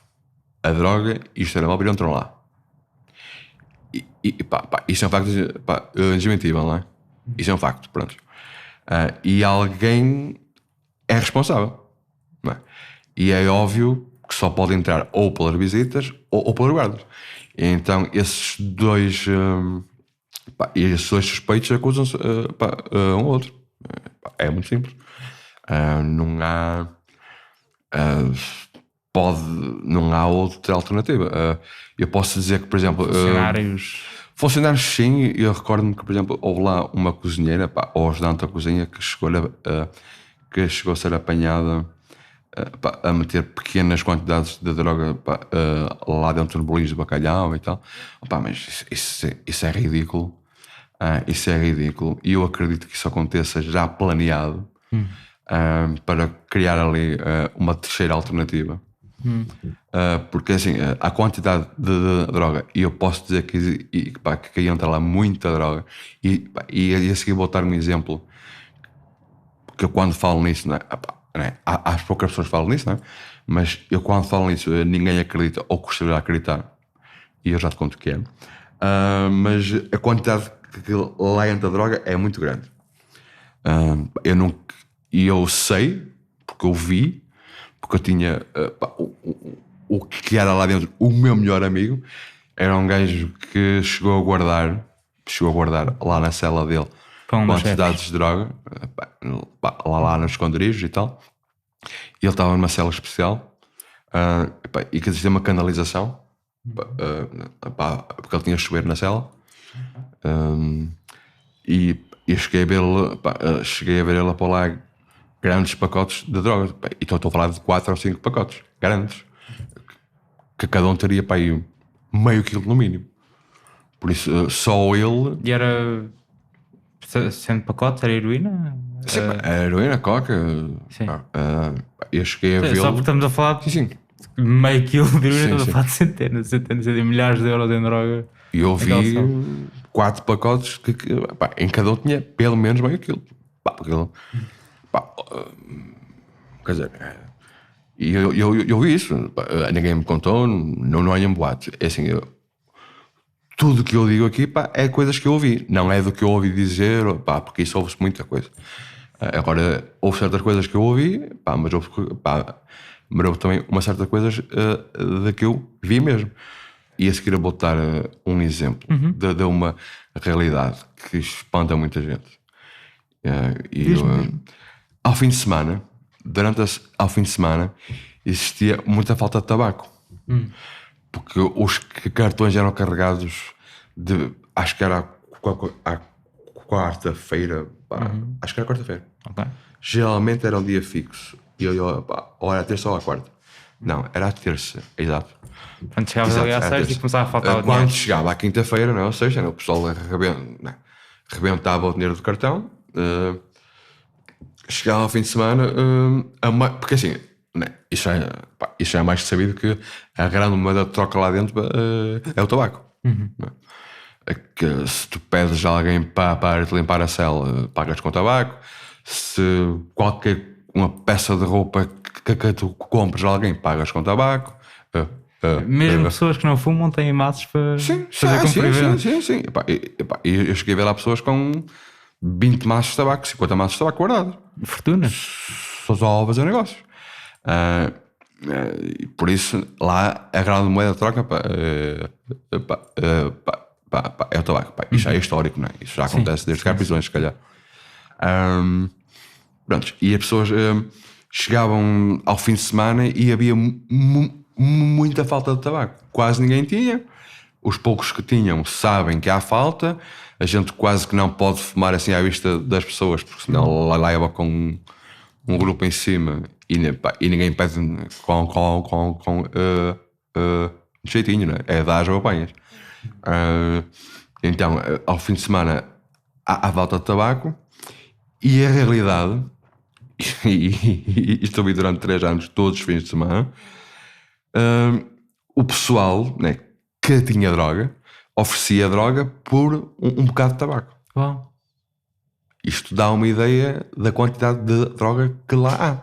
a droga e os telemóveis entram lá. Isso é um facto desmentível, não é? Isso é um facto, pronto. E alguém é responsável, não é? E é óbvio que só pode entrar ou pelas visitas ou pelos guardas. Então esses dois suspeitos acusam-se um ao outro. É muito simples. Não há não há outra alternativa. Eu posso dizer que, por exemplo, funcionários sim. Eu recordo-me que, por exemplo, houve lá uma cozinheira, ou ajudante da cozinha, que chegou a ser apanhada a meter pequenas quantidades de droga lá dentro de bolinhos de bacalhau e tal. Mas isso é ridículo. Isso é ridículo. E eu acredito que isso aconteça já planeado para criar ali uma terceira alternativa. Porque assim, a quantidade de droga, e eu posso dizer que entra lá muita droga, e a seguir vou dar um exemplo, porque eu quando falo nisso, há poucas pessoas que falam nisso, não é? Mas eu quando falo nisso, ninguém acredita ou gostaria de acreditar, e eu já te conto o que é. Mas a quantidade que lá entra droga é muito grande. Eu sei, porque eu vi, porque eu tinha o que era lá dentro. O meu melhor amigo era um gajo que chegou a guardar lá na cela dele quantidades de droga, lá nos esconderijos e tal. E ele estava numa cela especial e que existia uma canalização porque ele tinha chuveiro na cela. E eu cheguei a ver ele a pôr lá grandes pacotes de droga. E estou a falar de 4 ou 5 pacotes grandes, que cada um teria para aí meio quilo no mínimo. Por isso, só ele. E era 100 pacotes? Era heroína? Sim, a heroína, coca. Eu cheguei a ver. Só porque estamos a falar de meio quilo de heroína, estamos a falar de centenas de milhares de euros em droga. E eu vi 4 pacotes que em cada um tinha pelo menos meio quilo. Quer dizer, e eu vi isso. Ninguém me contou, não há nenhum boato. É assim, tudo que eu digo aqui é coisas que eu ouvi, não é do que eu ouvi dizer, porque isso ouve-se muita coisa. Agora, houve certas coisas que eu ouvi, mas houve também uma certa coisas de que eu vi mesmo. E a seguir eu vou dar um exemplo de uma realidade que espanta muita gente. Ao fim de semana, ao fim de semana, existia muita falta de tabaco. Porque os cartões eram carregados acho que era à quarta-feira. Acho que era quarta-feira. Okay. Geralmente era um dia fixo. Ou era a terça ou a quarta. Não, era a terça, exato. Quando chegavas ali à sexta e começava a faltar o dinheiro. Quando chegava à quinta-feira, não, ou seja, o pessoal rebentava o dinheiro do cartão. Chegava ao fim de semana, porque assim, isso é mais que sabido que a grande moeda de troca lá dentro é o tabaco. É que se tu pedes a alguém para te limpar a cela, pagas com tabaco. Se uma peça de roupa que tu compres a alguém, pagas com tabaco. Mesmo pessoas que não fumam têm maços para fazer cumprimento. Sim. Eu cheguei a ver lá pessoas com 20 maços de tabaco, 50 maços de tabaco guardados. Fortuna. Só a fazer negócios. Por isso, lá a grande moeda de troca é o tabaco. Isso é histórico, não é? Isso já acontece desde que há prisões, se calhar. Pronto, e as pessoas chegavam ao fim de semana e havia muita falta de tabaco. Quase ninguém tinha. Os poucos que tinham sabem que há falta. A gente quase que não pode fumar assim à vista das pessoas, porque senão lá ia com um grupo em cima e ninguém pede com jeitinho, não é? É dar ou apanhas. Então, ao fim de semana há falta de tabaco e a realidade, e estou a vir durante 3 anos, todos os fins de semana, o pessoal, né, que tinha droga oferecia droga por um bocado de tabaco. Bom. Isto dá uma ideia da quantidade de droga que lá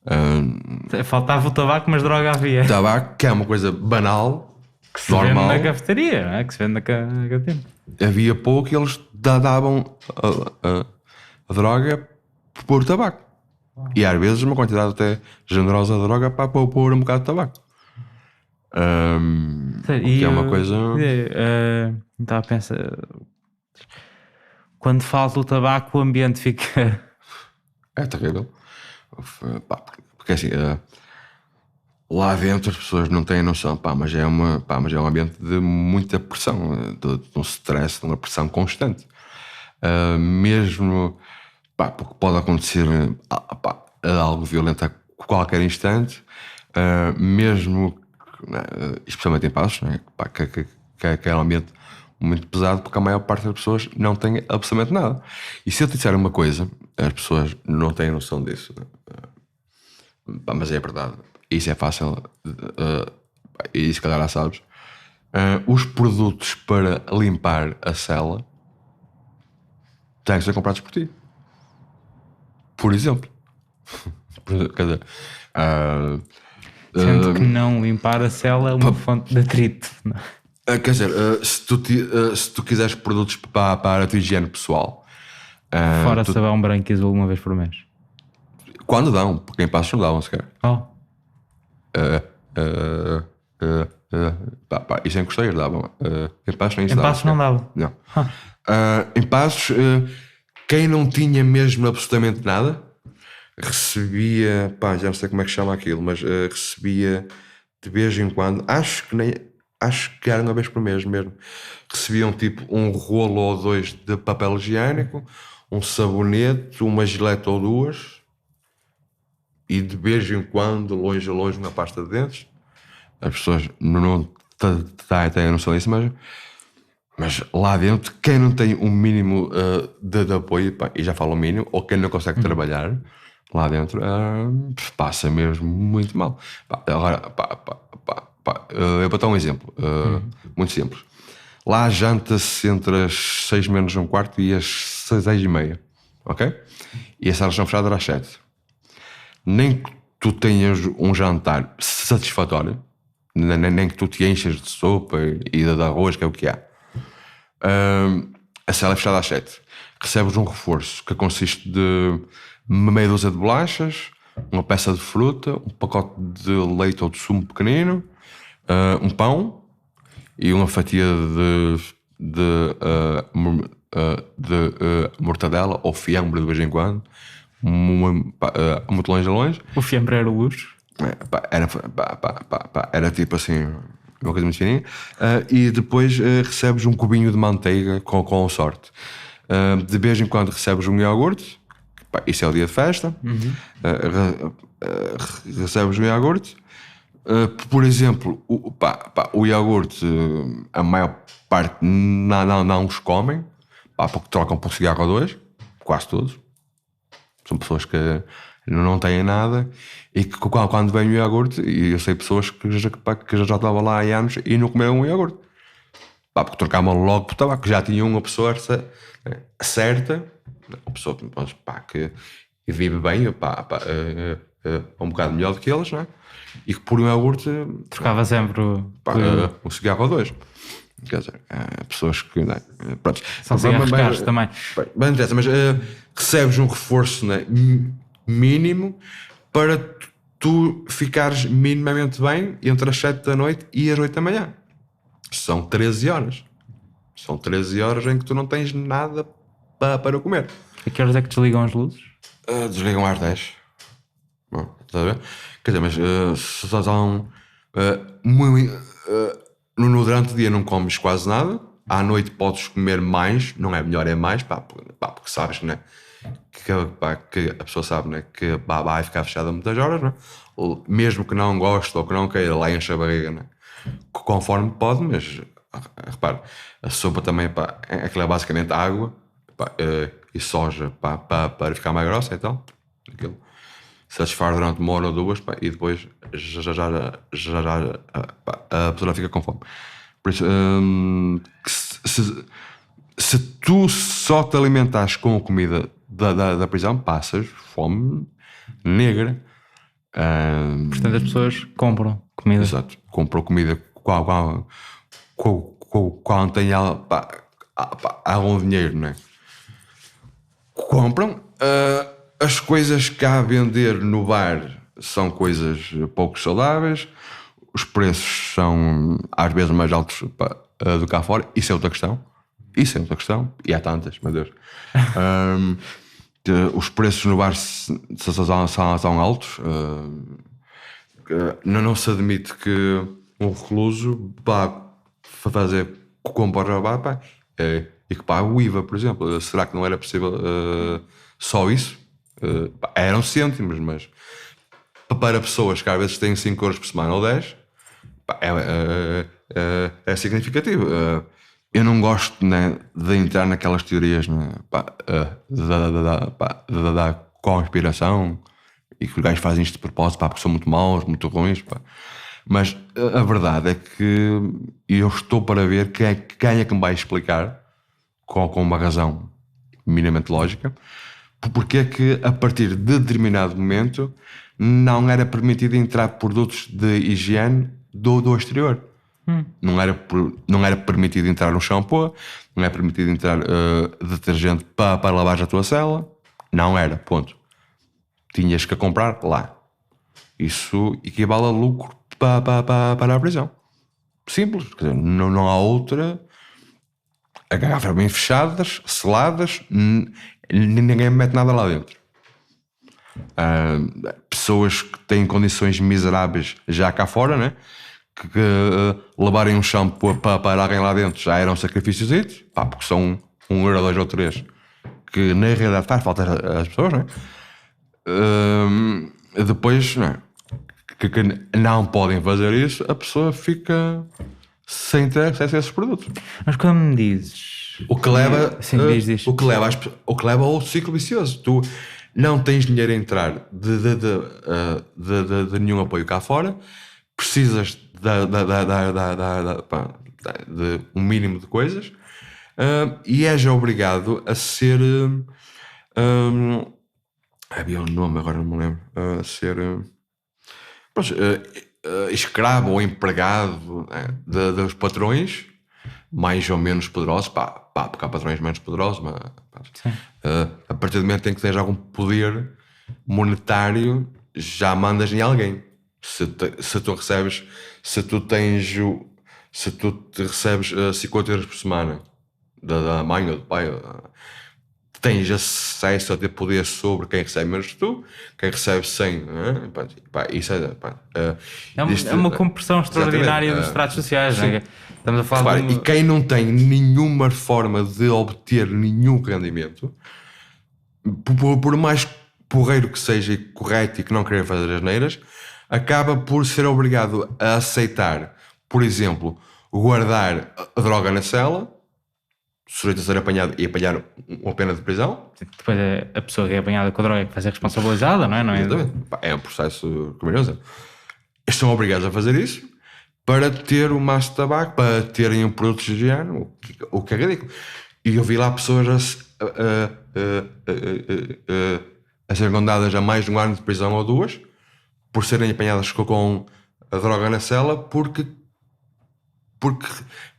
há. Faltava o tabaco, mas droga havia. Tabaco, que é uma coisa banal, Que se vende normal. na cafeteria, não é? Que se vende na cantina. Havia pouco e eles davam a droga por tabaco. E às vezes uma quantidade até generosa de droga para pôr um bocado de tabaco. Que é uma coisa... Estava a pensar... Quando falta o tabaco, o ambiente fica... É terrível. Porque assim... lá dentro as pessoas não têm noção, mas é um ambiente de muita pressão, de um stress, de uma pressão constante. Mesmo porque pode acontecer algo violento a qualquer instante, mesmo especialmente em Passos, né? Que é um ambiente muito pesado, porque a maior parte das pessoas não tem absolutamente nada. E se eu te disser uma coisa, as pessoas não têm noção disso, né? Mas é verdade. Isso é fácil, e se calhar já sabes. Os produtos para limpar a cela têm que ser comprados por ti. Por exemplo. Quer dizer, Sendo que não limpar a cela é uma fonte de atrito. quer dizer, se tu quiseres produtos para a tua higiene pessoal, Fora sabão branco e azul uma vez por mês. quando dão, porque em Passos não davam sequer. Isso em Costeiros davam. Em Passos nem isso Em dava. Passos não dava. Não. Em Passos, quem não tinha mesmo absolutamente nada recebia, já não sei como é que chama aquilo, mas recebia de vez em quando, acho que era uma vez por mês mesmo, recebiam tipo um rolo ou dois de papel higiênico, um sabonete, uma gilete ou duas, e de vez em quando, longe a longe, uma pasta de dentes. As pessoas não têm a noção disso, mas lá dentro, quem não tem um mínimo de apoio, e já falo o mínimo, ou quem não consegue trabalhar lá dentro, passa mesmo muito mal. Agora, eu vou dar um exemplo muito simples. Lá janta-se entre as 6 menos um quarto e as 6:30, ok? E as salas são fechadas às 7. Nem que tu tenhas um jantar satisfatório, nem que tu te enches de sopa e de arroz, que é o que há. A sala é fechada às 7. Recebes um reforço que consiste de meia dúzia de bolachas, uma peça de fruta, um pacote de leite ou de sumo pequenino, um pão e uma fatia de mortadela ou fiambre de vez em quando, muito longe. O fiambre era o luxo. Era tipo assim, uma coisa muito fininha. E depois recebes um cubinho de manteiga com sorte. De vez em quando recebes um iogurte. Isso é o dia de festa. Recebes um iogurte. Por exemplo, o iogurte, a maior parte não os comem, porque trocam por cigarro ou dois, quase todos. São pessoas que não têm nada e que quando vem o iogurte, e eu sei pessoas que já estavam lá há anos e não comeram um iogurte, porque trocavam logo por tabaco, já tinham uma pessoa certa, uma pessoa que vive bem, um bocado melhor do que eles, não é? E que por um iogurte trocava sempre um cigarro ou dois. Quer dizer, pessoas que pronto, são cigarros caros também. Mas recebes um reforço, né, mínimo para tu ficares minimamente bem entre as 7 da noite e as 8 da manhã. São 13 horas. São 13 horas em que tu não tens nada para comer. A que horas é que desligam as luzes? Desligam às 10. Bom, estás a ver? Quer dizer, mas só são durante o dia não comes quase nada. À noite podes comer mais, não é melhor, é mais, porque sabes, né, que a pessoa sabe, né, que vai ficar fechada muitas horas, né? Mesmo que não goste ou que não queira, lá enche a barriga, né? Conforme pode, mas repare, a sopa também aquilo é basicamente água e soja para ficar mais grossa e tal. Aquilo satisfaz durante uma hora ou duas e depois a pessoa fica com fome. Por isso, se tu só te alimentares com a comida da prisão, passas fome negra. Portanto, as pessoas compram comida. Exato, compram comida quando tem algum dinheiro, não é? Compram. As coisas que há a vender no bar são coisas pouco saudáveis, os preços são às vezes mais altos do que cá fora. Isso é outra questão. E há tantas, meu Deus. Os preços no bar são altos. Não se admite que um recluso vá fazer compra ao bar e que pague o IVA, por exemplo. Será que não era possível só isso? Eram cêntimos, mas para pessoas que às vezes têm 5 euros por semana ou 10, é significativo. Eu não gosto, né, de entrar naquelas teorias, né, da conspiração e que os gajos fazem isto de propósito, porque são muito maus, muito ruins. Mas a verdade é que eu estou para ver quem é que me vai explicar, com uma razão minimamente lógica, porque é que a partir de determinado momento não era permitido entrar produtos de higiene do exterior. Não era permitido entrar um shampoo, não era permitido entrar detergente para lavar a tua cela. Não era, ponto. Tinhas que comprar lá. Isso equivale a lucro para a prisão. Simples, quer dizer, não há outra. As garrafas bem fechadas, seladas, ninguém mete nada lá dentro. Pessoas que têm condições miseráveis já cá fora, né? que levarem um shampoo para alguém lá dentro já eram sacrifícios, porque são 1 euro, 2 ou 3, que na realidade faz falta às pessoas, né? Depois, né? Que não podem fazer isso, a pessoa fica sem ter acesso a esses produtos. Mas quando me dizes... O que leva, Sim, diz. o que leva ao ciclo vicioso. Tu não tens dinheiro a entrar de nenhum apoio cá fora, precisas de um mínimo de coisas, e és obrigado a ser... havia um nome, agora não me lembro. A ser... escravo ou empregado, né, dos patrões mais ou menos poderosos, porque há patrões menos poderosos, mas a partir do momento em que tens algum poder monetário, já mandas em alguém. Se tu recebes 50 euros por semana da mãe ou do pai, tens acesso a ter poder sobre quem recebe menos que tu, quem recebe 100, isso é uma compressão extraordinária dos estratos sociais, não é? Estamos a falar E quem não tem nenhuma forma de obter nenhum rendimento, por mais porreiro que seja e correto e que não queira fazer as neiras, acaba por ser obrigado a aceitar, por exemplo, guardar a droga na cela, sujeito a ser apanhado e apanhar uma pena de prisão. Depois a pessoa que é apanhada com a droga que vai ser responsabilizada, não é? É um processo criminoso. Eles são obrigados a fazer isso para ter o maço de tabaco, para terem um produto de higiene, o que é ridículo. E eu vi lá pessoas a serem condenadas a mais de 1 ano de prisão ou 2 por serem apanhadas com a droga na cela porque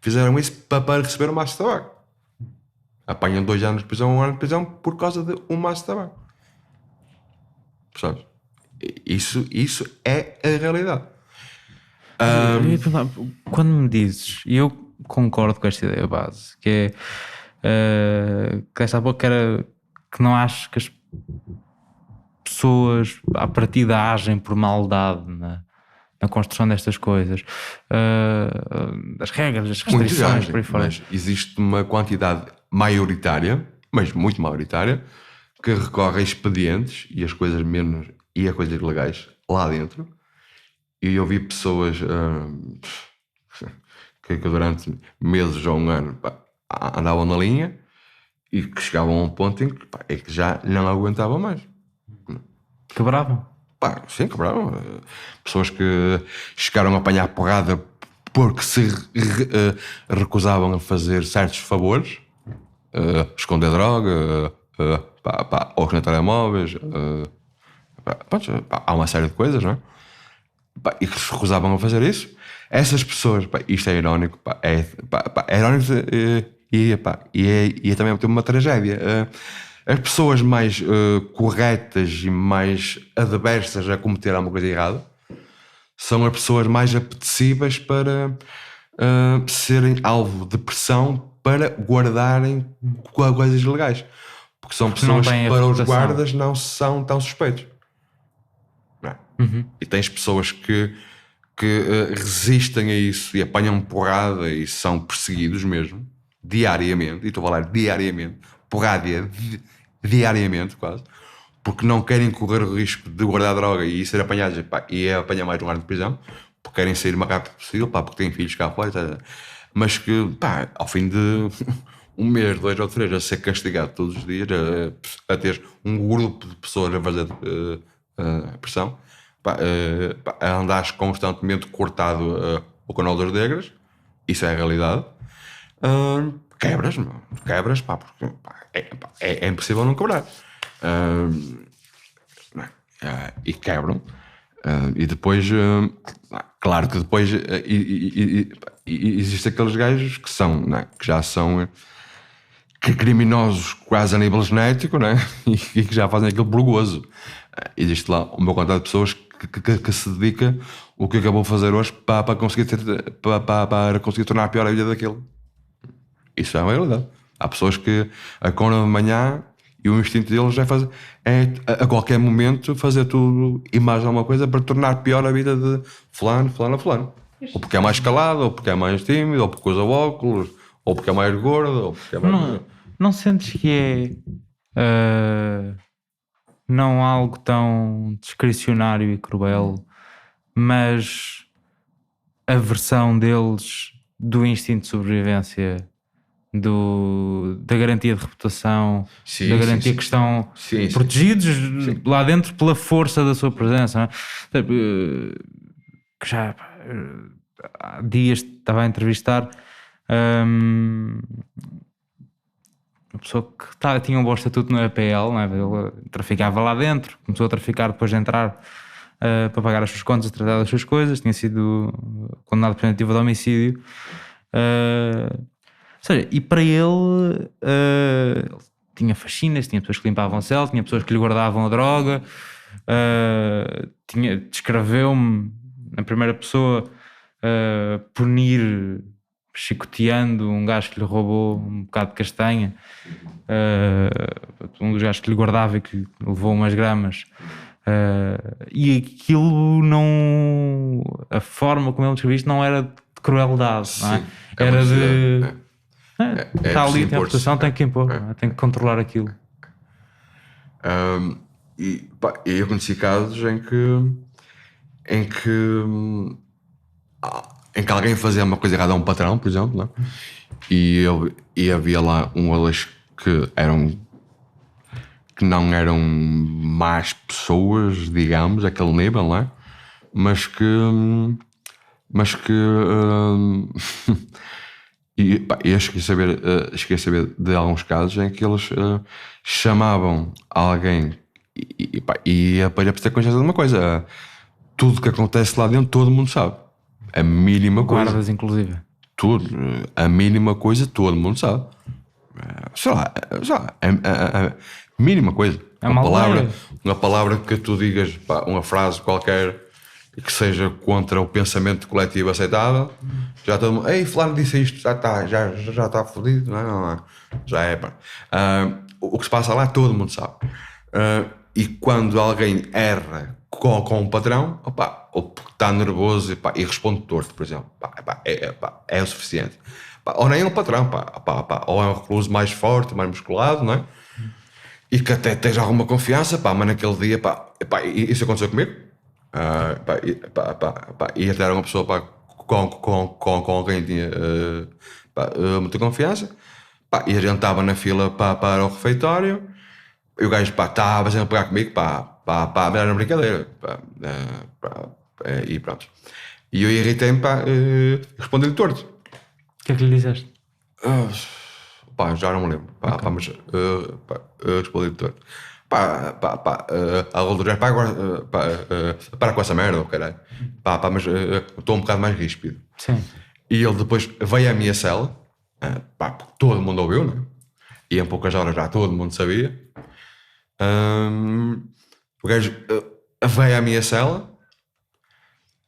fizeram isso para receber o maço de tabaco. Apanham 2 anos de prisão, 1 ano de prisão por causa de um maço de tabaco. Percebes? Isso é a realidade. Quando me dizes, e eu concordo com esta ideia base, que é que esta boca era que não acho que as pessoas à partida agem por maldade na construção destas coisas, das regras, das restrições, por aí fora. Mas existe uma quantidade maioritária, mas muito maioritária, que recorre a expedientes e as coisas menos e a coisas legais lá dentro. E eu vi pessoas que durante meses ou 1 ano andavam na linha e que chegavam a um ponto em que já não aguentavam mais. Quebravam? Pá, sim, quebraram. Pessoas que chegaram a apanhar porrada porque se recusavam a fazer certos favores, esconder droga, ou esconder telemóveis, há uma série de coisas, não é? E que se recusavam a fazer isso. Essas pessoas, isto é irónico, é irónico e é também uma tragédia. As pessoas mais corretas e mais adversas a cometer alguma coisa errada são as pessoas mais apetecíveis para serem alvo de pressão para guardarem coisas ilegais. Porque são pessoas que para os guardas não são tão suspeitos. Não é? E tens pessoas que resistem a isso e apanham porrada e são perseguidos mesmo, diariamente, e estou a falar diariamente, porrada diariamente quase, porque não querem correr o risco de guardar droga e ser apanhados e apanhar mais um ano de prisão, porque querem sair o mais rápido possível, porque têm filhos cá fora, mas que ao fim de um mês, 2 ou 3 a ser castigado todos os dias, a ter um grupo de pessoas a fazer pressão, a andares constantemente cortado o canal das negras, isso é a realidade. Quebras, porque é impossível não quebrar. E quebram. E depois, claro que depois existem aqueles gajos que são, que já são criminosos quase a nível genético, e que já fazem aquilo por gozo. Existe lá o meu contato de pessoas que se dedica o que acabou de fazer hoje para conseguir para conseguir tornar pior a vida daquele. Isso é uma realidade. Há pessoas que acordam de manhã e o instinto deles é a qualquer momento fazer tudo e mais alguma coisa para tornar pior a vida de fulano. Ou porque é mais calado, ou porque é mais tímido, ou porque usa óculos, ou porque é mais gordo, ou porque é mais... Não sentes que é não algo tão discricionário e cruel, mas a versão deles do instinto de sobrevivência, da garantia de reputação, da garantia que estão protegidos lá dentro pela força da sua presença, não é? Que já há dias estava a entrevistar uma pessoa que tinha um bom estatuto no EPL, não é? Ele traficava lá dentro, começou a traficar depois de entrar para pagar as suas contas, tratar das suas coisas, tinha sido condenado por tentativa de homicídio. Ou seja, e para ele tinha faxinas, tinha pessoas que limpavam a cela, tinha pessoas que lhe guardavam a droga, descreveu-me na primeira pessoa punir, chicoteando um gajo que lhe roubou um bocado de castanha, um dos gajos que lhe guardava e que lhe levou umas gramas, e aquilo não, a forma como ele descreveu isto não era de crueldade, não é? Era de está ali, tem a reputação, tem que impor, tem que controlar aquilo. E eu conheci casos em que alguém fazia uma coisa errada a um patrão, por exemplo, não é? E havia lá deles que não eram más pessoas, digamos, aquele nível, não é? Mas que eu cheguei a saber de alguns casos em que eles chamavam alguém e para ter consciência de uma coisa: tudo que acontece lá dentro todo mundo sabe, a mínima coisa, guardas inclusive, tudo, a mínima coisa todo mundo sabe, sei lá, a mínima coisa, uma palavra que tu digas, uma frase qualquer que seja contra o pensamento coletivo aceitável, já todo mundo, ei, fulano disse isto, já está fodido, não, já é, o que se passa lá todo mundo sabe. E quando alguém erra com um patrão, ou porque está nervoso e responde torto, por exemplo, é o suficiente. Ou nem é um patrão, ou é um recluso mais forte, mais musculado, não é? E que até tens alguma confiança, mas naquele dia, isso aconteceu comigo. E até era uma pessoa com alguém tinha muita confiança, e a gente estava na fila para o refeitório e o gajo estava sempre a pegar comigo, a melhor na brincadeira, e pronto. E eu irritei-me, respondi-lhe torto. O que é que lhe disseste? Já não me lembro, mas respondi-lhe torto. A Rodrigo, agora, para com essa merda, caralho. Mas estou um bocado mais ríspido. Sim. E ele depois veio à minha cela, porque todo mundo ouviu, né? E em poucas horas já todo mundo sabia. O gajo veio à minha cela,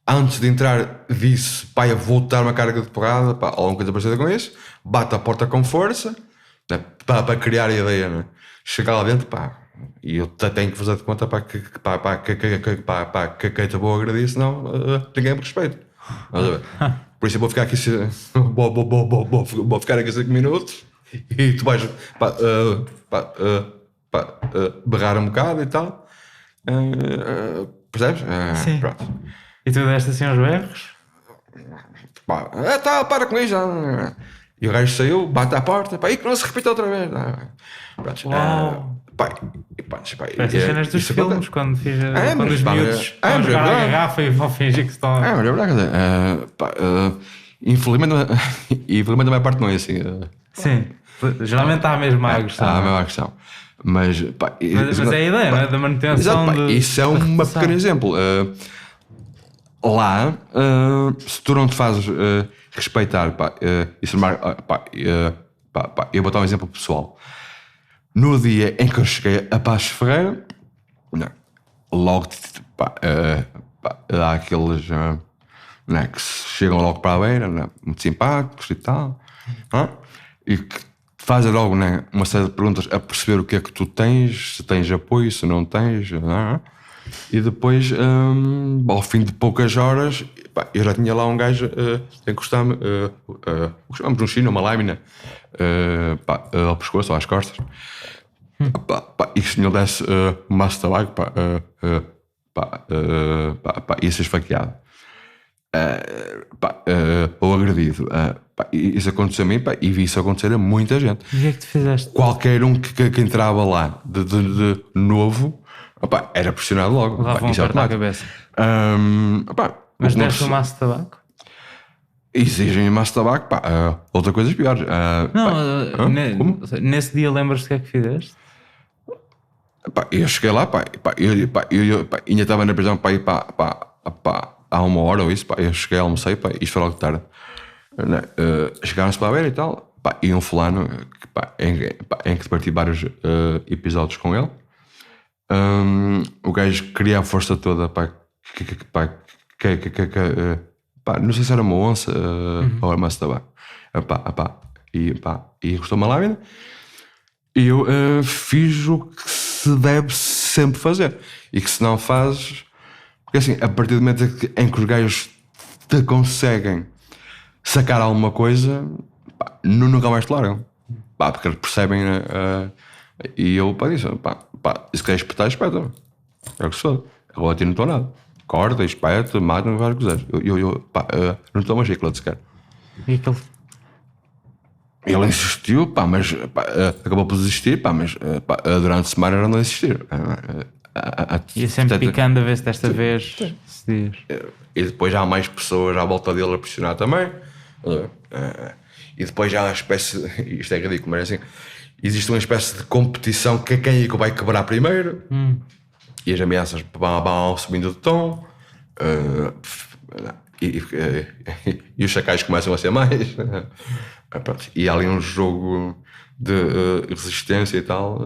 antes de entrar disse, eu vou dar uma carga de porrada, ou alguma coisa parecida com isso, bate a porta com força, né? Para criar a ideia, né? Chegar lá dentro, e eu tenho que fazer de conta que eu te vou agredir, senão ninguém me respeita. Por isso eu vou ficar aqui vou ficar aqui 5 minutos e tu vais berrar um bocado e tal. Percebes? Sim. Pronto. E tu deste assim uns berros? Para com isso. E o gajo saiu, bate à porta, e que não se repita outra vez. Pronto. Essas cenas dos filmes, quando os miúdos vão jogar a garrafa e vão fingir que estão... mas é verdade. Infelizmente a minha parte não é assim. Sim, geralmente há a mesma agressão. Há a mesma agressão. Mas é a ideia, não é? Da manutenção. Exato, isso é um pequeno exemplo. Lá, se tu não te fazes respeitar, eu vou dar um exemplo pessoal. No dia em que eu cheguei a Paços Ferreira, logo há aqueles que chegam logo para a beira, muito simpáticos e tal, e que fazem logo uma série de perguntas a perceber o que é que tu tens, se tens apoio, se não tens, e depois, ao fim de poucas horas, eu já tinha lá um gajo a encostar-me, chamamos um chino, uma lâmina, ao pescoço, ou às costas. E se ele desse um maço de tabaco, ia ser esfaqueado. Ou agredido. Isso aconteceu a mim, e vi isso acontecer a muita gente. E o que é que tu fizeste? Qualquer um que entrava lá de novo, era pressionado logo. Levavam Isso é a cabeça. Mas deste um maço de tabaco? Exigem maço de tabaco, outra coisa pior. Nesse dia lembras-te o que é que fizeste? Eu cheguei lá, eu ainda estava na prisão para ir há uma hora ou isso, eu cheguei, almocei, isto foi logo de tarde. Chegaram-se para a beira e tal, e um fulano em que parti vários episódios com ele. O gajo queria a força toda não sei se era uma onça ou era uma tabaco, e gostou uma lâmina, e eu fiz o que se deve sempre fazer, e que se não fazes, porque assim, a partir do momento em que os gajos te conseguem sacar alguma coisa, nunca mais te largam, porque eles percebem, e eu disse, se queres espetar, espeta, é o que se faz, agora a ti não estou nada, corda, espeta, mata-me, várias coisas, eu não estou mais chiclete sequer. E aquele... Ele insistiu, mas acabou por desistir, mas durante a semana era não insistir. Ia sempre picando a ver se desta vez se diz. E depois já há mais pessoas à volta dele a pressionar também. E depois já há uma espécie, isto é ridículo, mas assim, existe uma espécie de competição que quem é que vai quebrar primeiro. E as ameaças vão subindo de tom. E os chacais começam a ser mais. E há ali um jogo de resistência e tal,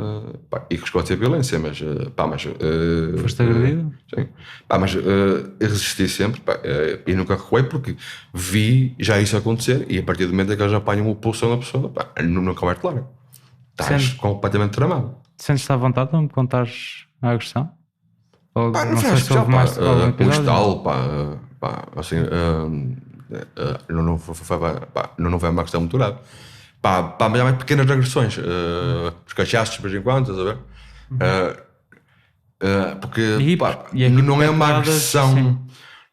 e que chegou a ter violência, mas foste agredido? Sim. Mas resisti sempre, e nunca recuei, porque vi já isso acontecer, e a partir do momento em que eles apanham o pulso na pessoa, nunca mais te larga. Estás completamente tramado. Sentes-te à vontade de me contares a agressão? Ou não sei se houve mais um estalo, assim, não foi uma questão muito grave. Mas há mais pequenas agressões, os cachaços de vez em quando, estás a ver? Porque não é uma agressão, sim.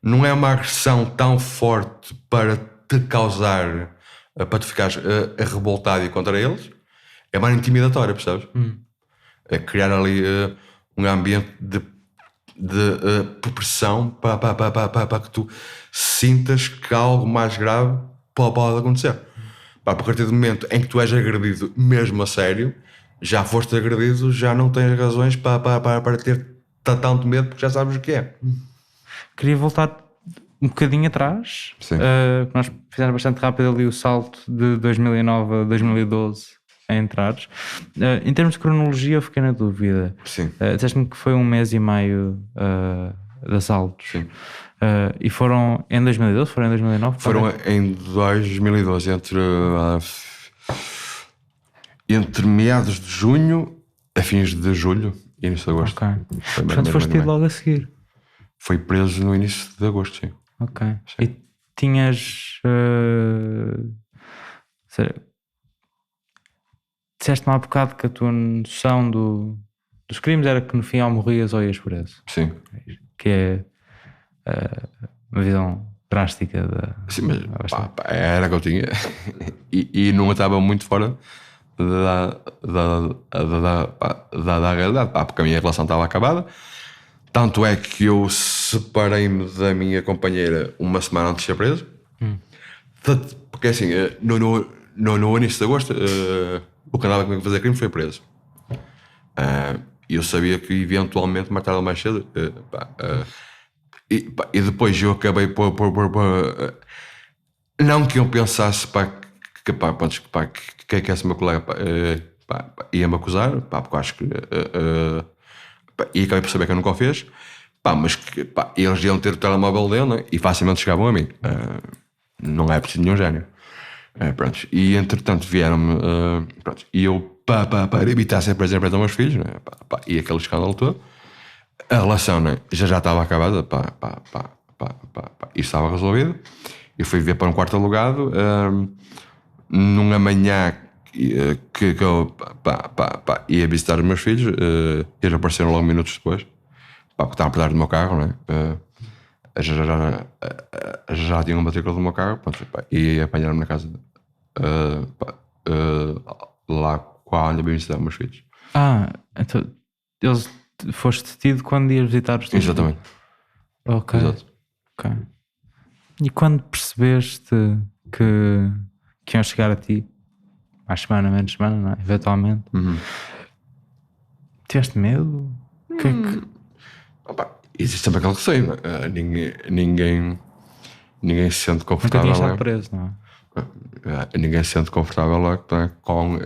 Não é uma agressão tão forte para te causar, para te ficares revoltado e contra eles, é mais intimidatória, percebes? É criar ali um ambiente de de pressão para que tu sintas que algo mais grave pode acontecer. Pá, porque a partir do momento em que tu és agredido mesmo a sério, já foste agredido, já não tens razões para ter tanto medo, porque já sabes o que é. Queria voltar um bocadinho atrás. Sim. Nós fizemos bastante rápido ali o salto de 2009 a 2012 a entrares. Em termos de cronologia, eu fiquei na dúvida. Sim. Disseste-me que foi 1 mês e meio de assaltos. Sim. E foram em 2012? Foram em 2009? Foram em 2012, entre meados de junho a fins de julho e início de agosto. Ok. Portanto, foste tido logo a seguir. Foi preso no início de agosto, sim. Ok. Sim. E tinhas... disseste-me há bocado que a tua noção dos crimes era que no fim ou morrias ou ias preso. Sim. Que é uma visão drástica da... Sim, mas era o que eu tinha. e não estava muito fora da realidade, porque a minha relação estava acabada. Tanto é que eu separei-me da minha companheira uma semana antes de ser preso. Porque assim, no início de agosto, o que andava comigo a fazer crime foi preso. E eu sabia que eventualmente, mais tarde ou mais cedo, e depois eu acabei por não que eu pensasse que esse meu colega ia-me acusar, porque eu acho que e acabei por saber que eu nunca o fez, mas que eles iam ter o telemóvel dele, né? E facilmente chegavam a mim. Não é preciso nenhum gênio. Pronto. E entretanto vieram-me, e eu para evitar ser preso aos meus filhos, né? E aquele escândalo todo, a relação, né? já estava acabada, e estava resolvido. Eu fui viver para um quarto alugado, numa manhã que eu ia visitar os meus filhos, eles apareceram logo minutos depois, porque estavam a pedalar do meu carro, né? Já tinham a matrícula do meu carro, e apanharam-me na casa, lá quando eu ia visitar os meus filhos. Então eles foste detido quando ias visitar os teus filhos? Exatamente. Ok. Exato. Ok. E quando percebeste que iam chegar a ti, mais semana, menos semana, não é? Eventualmente, tiveste medo? Que é que... Existe sempre aquele receio, não é? Ninguém se sente confortável. Nunca tinha estado preso, não é? Ninguém se sente confortável com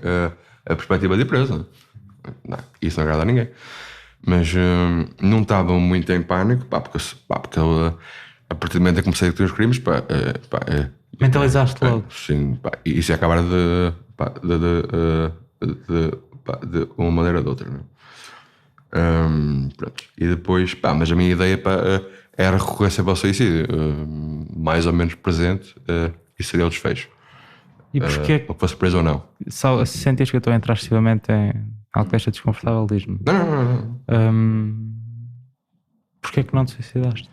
a perspectiva de ir preso. Não, isso não agrada a ninguém. Mas não estava muito em pânico, porque eu, a partir do momento em que comecei a ter os crimes, mentalizaste logo. Sim, e isso é acabar de uma maneira ou de outra. Não é? Pronto. E depois, mas a minha ideia era recorrer sempre ao suicídio, mais ou menos presente, e seria o desfecho. E porquê que fosse preso ou não? Se sentias que eu estou a entrar excessivamente em algo que deixa desconfortável, diz-me. Não. Porquê é que não te suicidaste?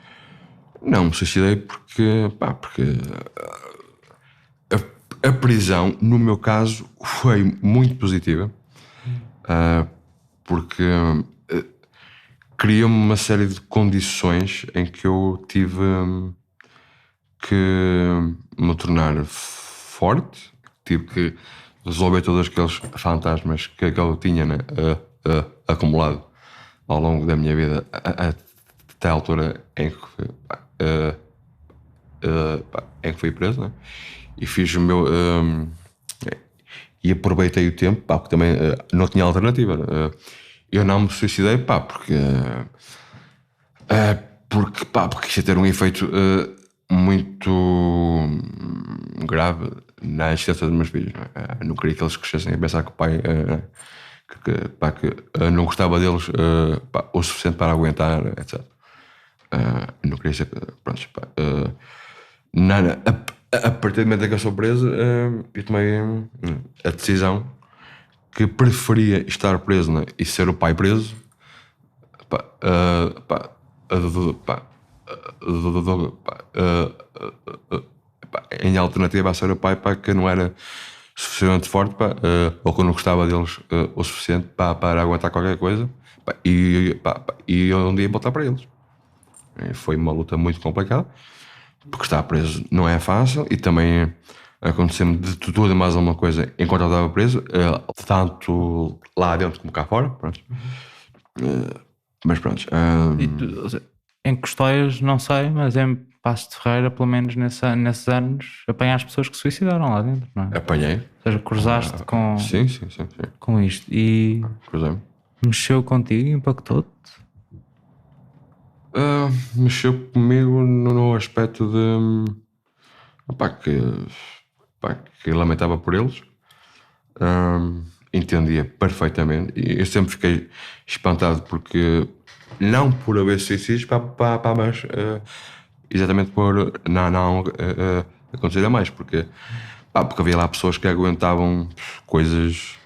Não me suicidei porque a prisão, no meu caso, foi muito positiva, porque criou-me uma série de condições em que eu tive que me tornar forte, tive que resolver todos aqueles fantasmas que eu tinha, né, acumulado ao longo da minha vida, até a altura em que fui preso, né? E fiz o meu e aproveitei o tempo, porque também não tinha alternativa. Eu não me suicidei, porque isso ia ter um efeito muito grave na existência dos meus filhos. Não queria que eles crescessem a pensar que o pai que não gostava deles o suficiente para aguentar, etc. Não queria ser. Pronto, a partir do momento em que eu sou preso, eu tomei a decisão que preferia estar preso, né, e ser o pai preso em alternativa a ser o pai que não era suficientemente forte ou que eu não gostava deles o suficiente para aguentar qualquer coisa, E um dia voltar para eles. Foi uma luta muito complicada, porque estar preso não é fácil, e também aconteceu-me de tudo e mais alguma coisa enquanto eu estava preso, tanto lá dentro como cá fora. Pronto. Mas pronto. E em Custóias, não sei, mas em Passos de Ferreira, pelo menos nesses anos, apanhaste pessoas que se suicidaram lá dentro, não é? Apanhei. Ou seja, cruzaste Sim. com isto e Cruzei-me. mexeu contigo, impactou-te? Mexeu comigo no aspecto de que lamentava por eles. Entendia perfeitamente, e eu sempre fiquei espantado, porque não por haver suicídios, mas exatamente por não acontecer a mais, porque havia lá pessoas que aguentavam coisas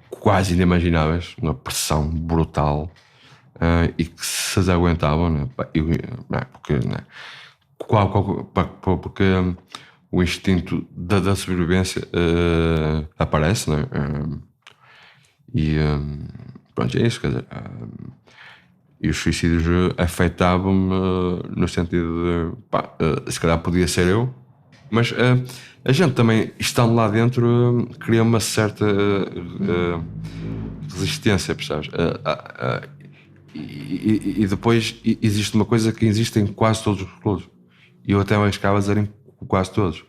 quase inimagináveis, uma pressão brutal, e que se as aguentavam, né? Porque o instinto da sobrevivência aparece, né? Pronto, é isso, quer dizer, e os suicídios afetavam-me no sentido de se calhar podia ser eu, mas a gente também, estando lá dentro, cria uma certa resistência, percebes? E depois existe uma coisa que existe em quase todos os reclusos, e eu até arriscava a dizer em quase todos,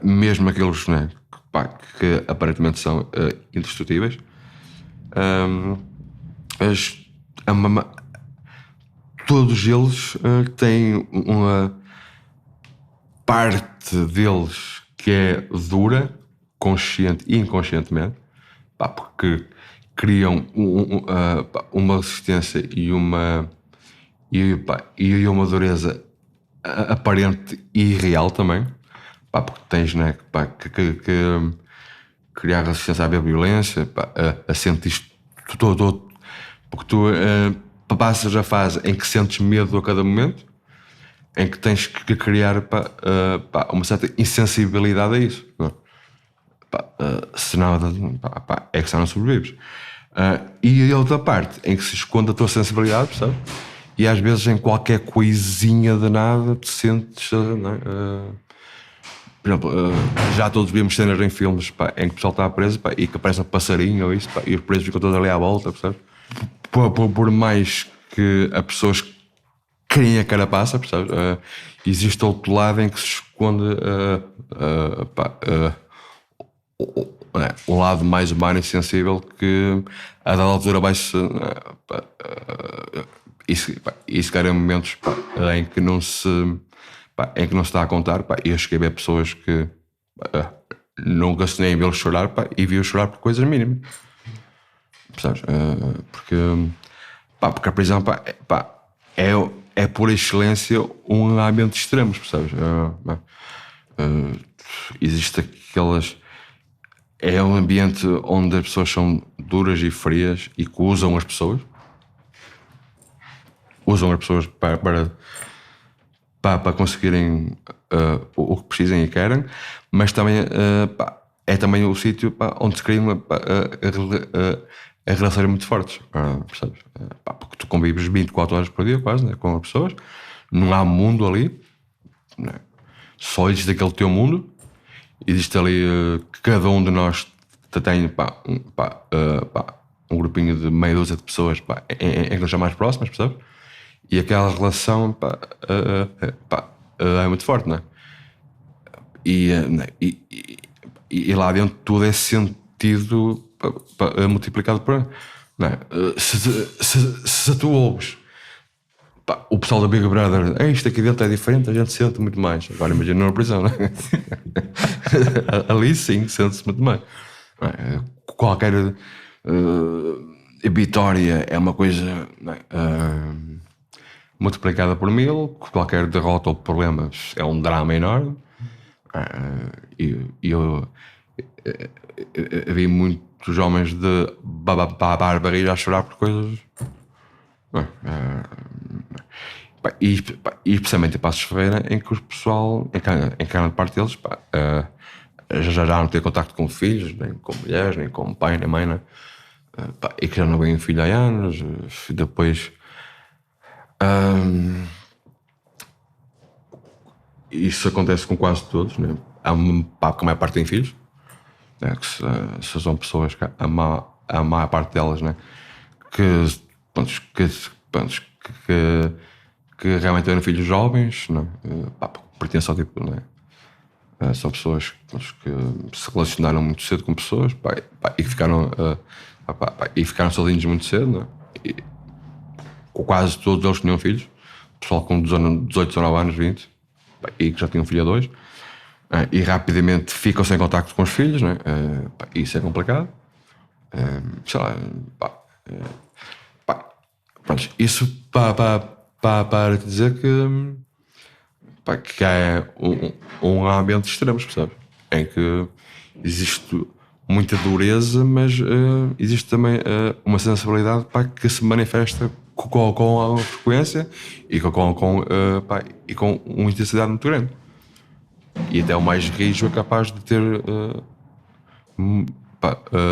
mesmo aqueles, né, que aparentemente são indestrutíveis. Todos eles têm uma parte deles que é dura, consciente e inconscientemente, porque criam uma resistência e uma dureza aparente e real também, porque tens, né, que criar resistência à violência, a sentir todo, porque tu passas a fase em que sentes medo a cada momento, em que tens que criar uma certa insensibilidade a isso, não é? Senão é que só não sobrevives. E a outra parte em que se esconde a tua sensibilidade, percebe? E às vezes em qualquer coisinha de nada te sentes, não é? Por exemplo, já todos vimos cenas em filmes em que o pessoal está preso e que aparece um passarinho ou isso, e os presos ficam todos ali à volta, percebe? Por mais que as pessoas criem a carapaça, percebe? Existe outro lado em que se esconde o lado mais humano e sensível, que a dada altura vai-se isso que eram momentos em que não se está a contar, e eu cheguei a ver pessoas que nunca se nem vê-los chorar, e vi-os chorar por coisas mínimas, percebes? Porque a prisão é por excelência um ambiente de extremos, percebes? Existe aquelas... É um ambiente onde as pessoas são duras e frias e que usam as pessoas para conseguirem o que precisem e querem, mas também é também o sítio onde se criam relações muito fortes, percebes? Porque tu convives 24 horas por dia quase, né, com as pessoas, não há mundo ali, né? Só existe aquele teu mundo, existe ali que cada um de nós tem um grupinho de meia dúzia de pessoas em que nós somos mais próximas, percebes? E aquela relação é muito forte, não é? E lá dentro tudo é sentido multiplicado por... Não é? Se tu ouves o pessoal da Big Brother, isto aqui dentro é diferente, a gente sente muito mais. Agora imagina numa prisão, não é? Ali sim, sente-se muito mais. Qualquer vitória é uma coisa multiplicada por 1000, qualquer derrota ou problema é um drama enorme. Eu vi muitos homens de barbaria a chorar por coisas. E especialmente em Passos de Ferreira, em que o pessoal, em grande parte deles, já não tem contacto com filhos, nem com mulheres, nem com pai, nem mãe, né? e que já não veio um filho há anos. Depois isso acontece com quase todos, né? Que a maior parte tem filhos, né? Se são pessoas que a maior parte delas, né? Que realmente têm filhos jovens, né? Pertencem ao tipo, né? São pessoas que se relacionaram muito cedo com pessoas, e que ficaram sozinhos muito cedo, né? E quase todos eles tinham filhos, pessoal com 18, 19 anos, 20, e que já tinham filho a 2, e rapidamente ficam sem contacto com os filhos, né? Isso é complicado. Sei lá, pronto, isso para te dizer que é um ambiente extremo, percebes? Em que existe muita dureza, mas existe também uma sensibilidade que se manifesta com a frequência e com uma intensidade muito grande. E até o mais rijo é capaz de ter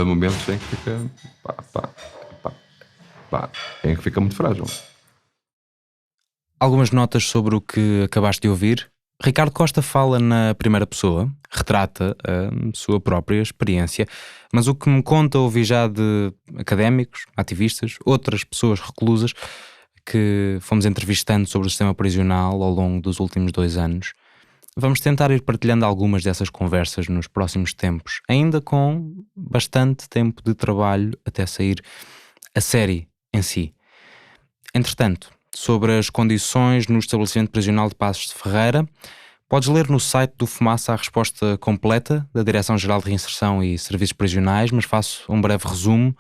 momentos em que fica em que fica muito frágil. Algumas notas sobre o que acabaste de ouvir. Ricardo Costa fala na primeira pessoa, retrata a sua própria experiência, mas o que me conta ouvi já de académicos, ativistas, outras pessoas reclusas que fomos entrevistando sobre o sistema prisional ao longo dos últimos 2 anos. Vamos tentar ir partilhando algumas dessas conversas nos próximos tempos, ainda com bastante tempo de trabalho até sair a série em si. Entretanto, sobre as condições no estabelecimento prisional de Passos de Ferreira, podes ler no site do Fumaça a resposta completa da Direção-Geral de Reinserção e Serviços Prisionais, mas faço um breve resumo.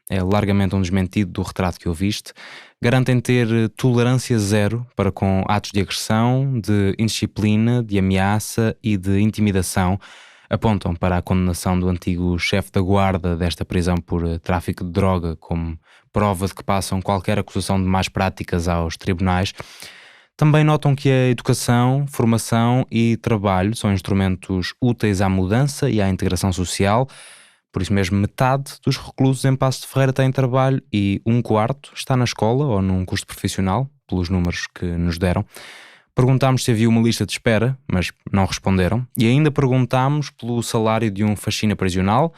É largamente um desmentido do retrato que ouviste. Garantem ter tolerância zero para com atos de agressão, de indisciplina, de ameaça e de intimidação. Apontam para a condenação do antigo chefe da guarda desta prisão por tráfico de droga como prova de que passam qualquer acusação de más práticas aos tribunais. Também notam que a educação, formação e trabalho são instrumentos úteis à mudança e à integração social. Por isso mesmo, metade dos reclusos em Passos de Ferreira têm trabalho e 1/4 está na escola ou num curso profissional, pelos números que nos deram. Perguntámos se havia uma lista de espera, mas não responderam. E ainda perguntámos pelo salário de um faxina prisional,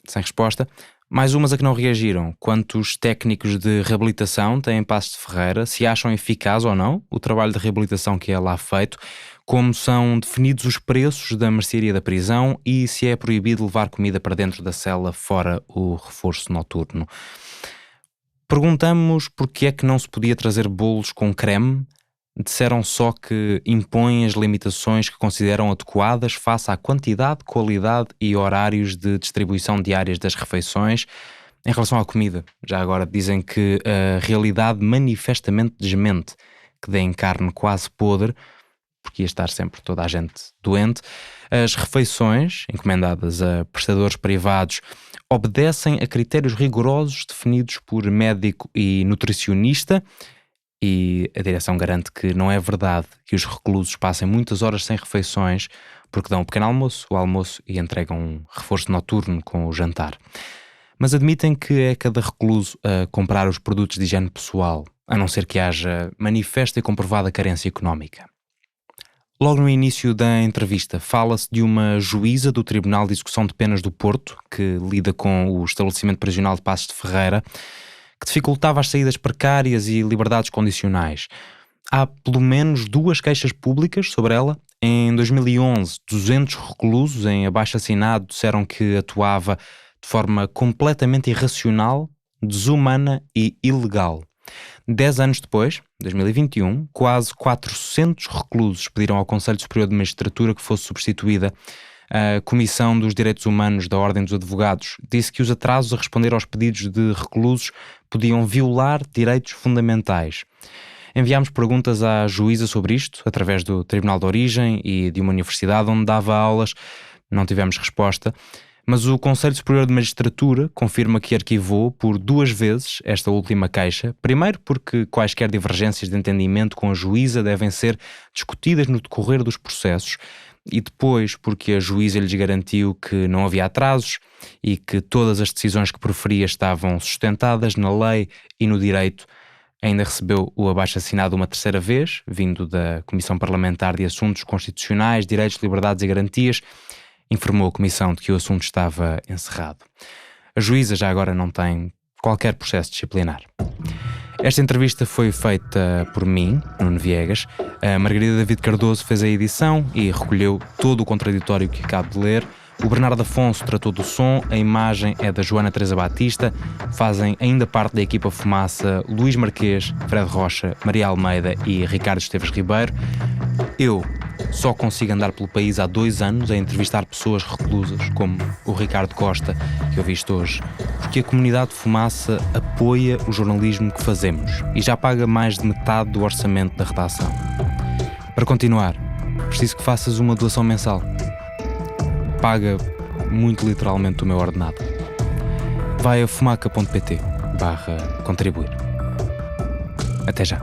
sem resposta. Mais umas a que não reagiram. Quantos técnicos de reabilitação têm em Passos de Ferreira, se acham eficaz ou não o trabalho de reabilitação que é lá feito, como são definidos os preços da mercearia da prisão e se é proibido levar comida para dentro da cela fora o reforço noturno. Perguntamos porque é que não se podia trazer bolos com creme. Disseram só que impõem as limitações que consideram adequadas face à quantidade, qualidade e horários de distribuição diárias das refeições. Em relação à comida, já agora dizem que a realidade manifestamente desmente que deem carne quase podre, porque ia estar sempre toda a gente doente. As refeições, encomendadas a prestadores privados, obedecem a critérios rigorosos definidos por médico e nutricionista. E a direção garante que não é verdade que os reclusos passem muitas horas sem refeições porque dão um pequeno almoço, o almoço e entregam um reforço noturno com o jantar. Mas admitem que é cada recluso a comprar os produtos de higiene pessoal, a não ser que haja manifesta e comprovada carência económica. Logo no início da entrevista fala-se de uma juíza do Tribunal de Execução de Penas do Porto, que lida com o estabelecimento prisional de Passos de Ferreira, que dificultava as saídas precárias e liberdades condicionais. Há pelo menos 2 queixas públicas sobre ela. Em 2011, 200 reclusos em abaixo-assinado disseram que atuava de forma completamente irracional, desumana e ilegal. 10 anos depois, 2021, quase 400 reclusos pediram ao Conselho Superior de Magistratura que fosse substituída. A Comissão dos Direitos Humanos da Ordem dos Advogados disse que os atrasos a responder aos pedidos de reclusos podiam violar direitos fundamentais. Enviámos perguntas à juíza sobre isto, através do Tribunal de Origem e de uma universidade onde dava aulas. Não tivemos resposta, mas o Conselho Superior de Magistratura confirma que arquivou por 2 vezes esta última queixa. Primeiro porque quaisquer divergências de entendimento com a juíza devem ser discutidas no decorrer dos processos, e depois porque a juíza lhes garantiu que não havia atrasos e que todas as decisões que proferia estavam sustentadas na lei e no direito. Ainda recebeu o abaixo-assinado uma terceira vez, vindo da Comissão Parlamentar de Assuntos Constitucionais, Direitos, Liberdades e Garantias. Informou a Comissão de que o assunto estava encerrado. A juíza já agora não tem qualquer processo disciplinar. Esta entrevista foi feita por mim, Nuno Viegas. A Margarida David Cardoso fez a edição e recolheu todo o contraditório que acabo de ler. O Bernardo Afonso tratou do som, a imagem é da Joana Teresa Batista, fazem ainda parte da equipa Fumaça Luís Marquês, Fred Rocha, Maria Almeida e Ricardo Esteves Ribeiro. Eu só consigo andar pelo país há 2 anos a entrevistar pessoas reclusas, como o Ricardo Costa, que eu visto hoje, porque a comunidade Fumaça apoia o jornalismo que fazemos e já paga mais de metade do orçamento da redação. Para continuar, preciso que faças uma doação mensal. Paga muito literalmente o meu ordenado. Vai a fumaca.pt/contribuir. Até já.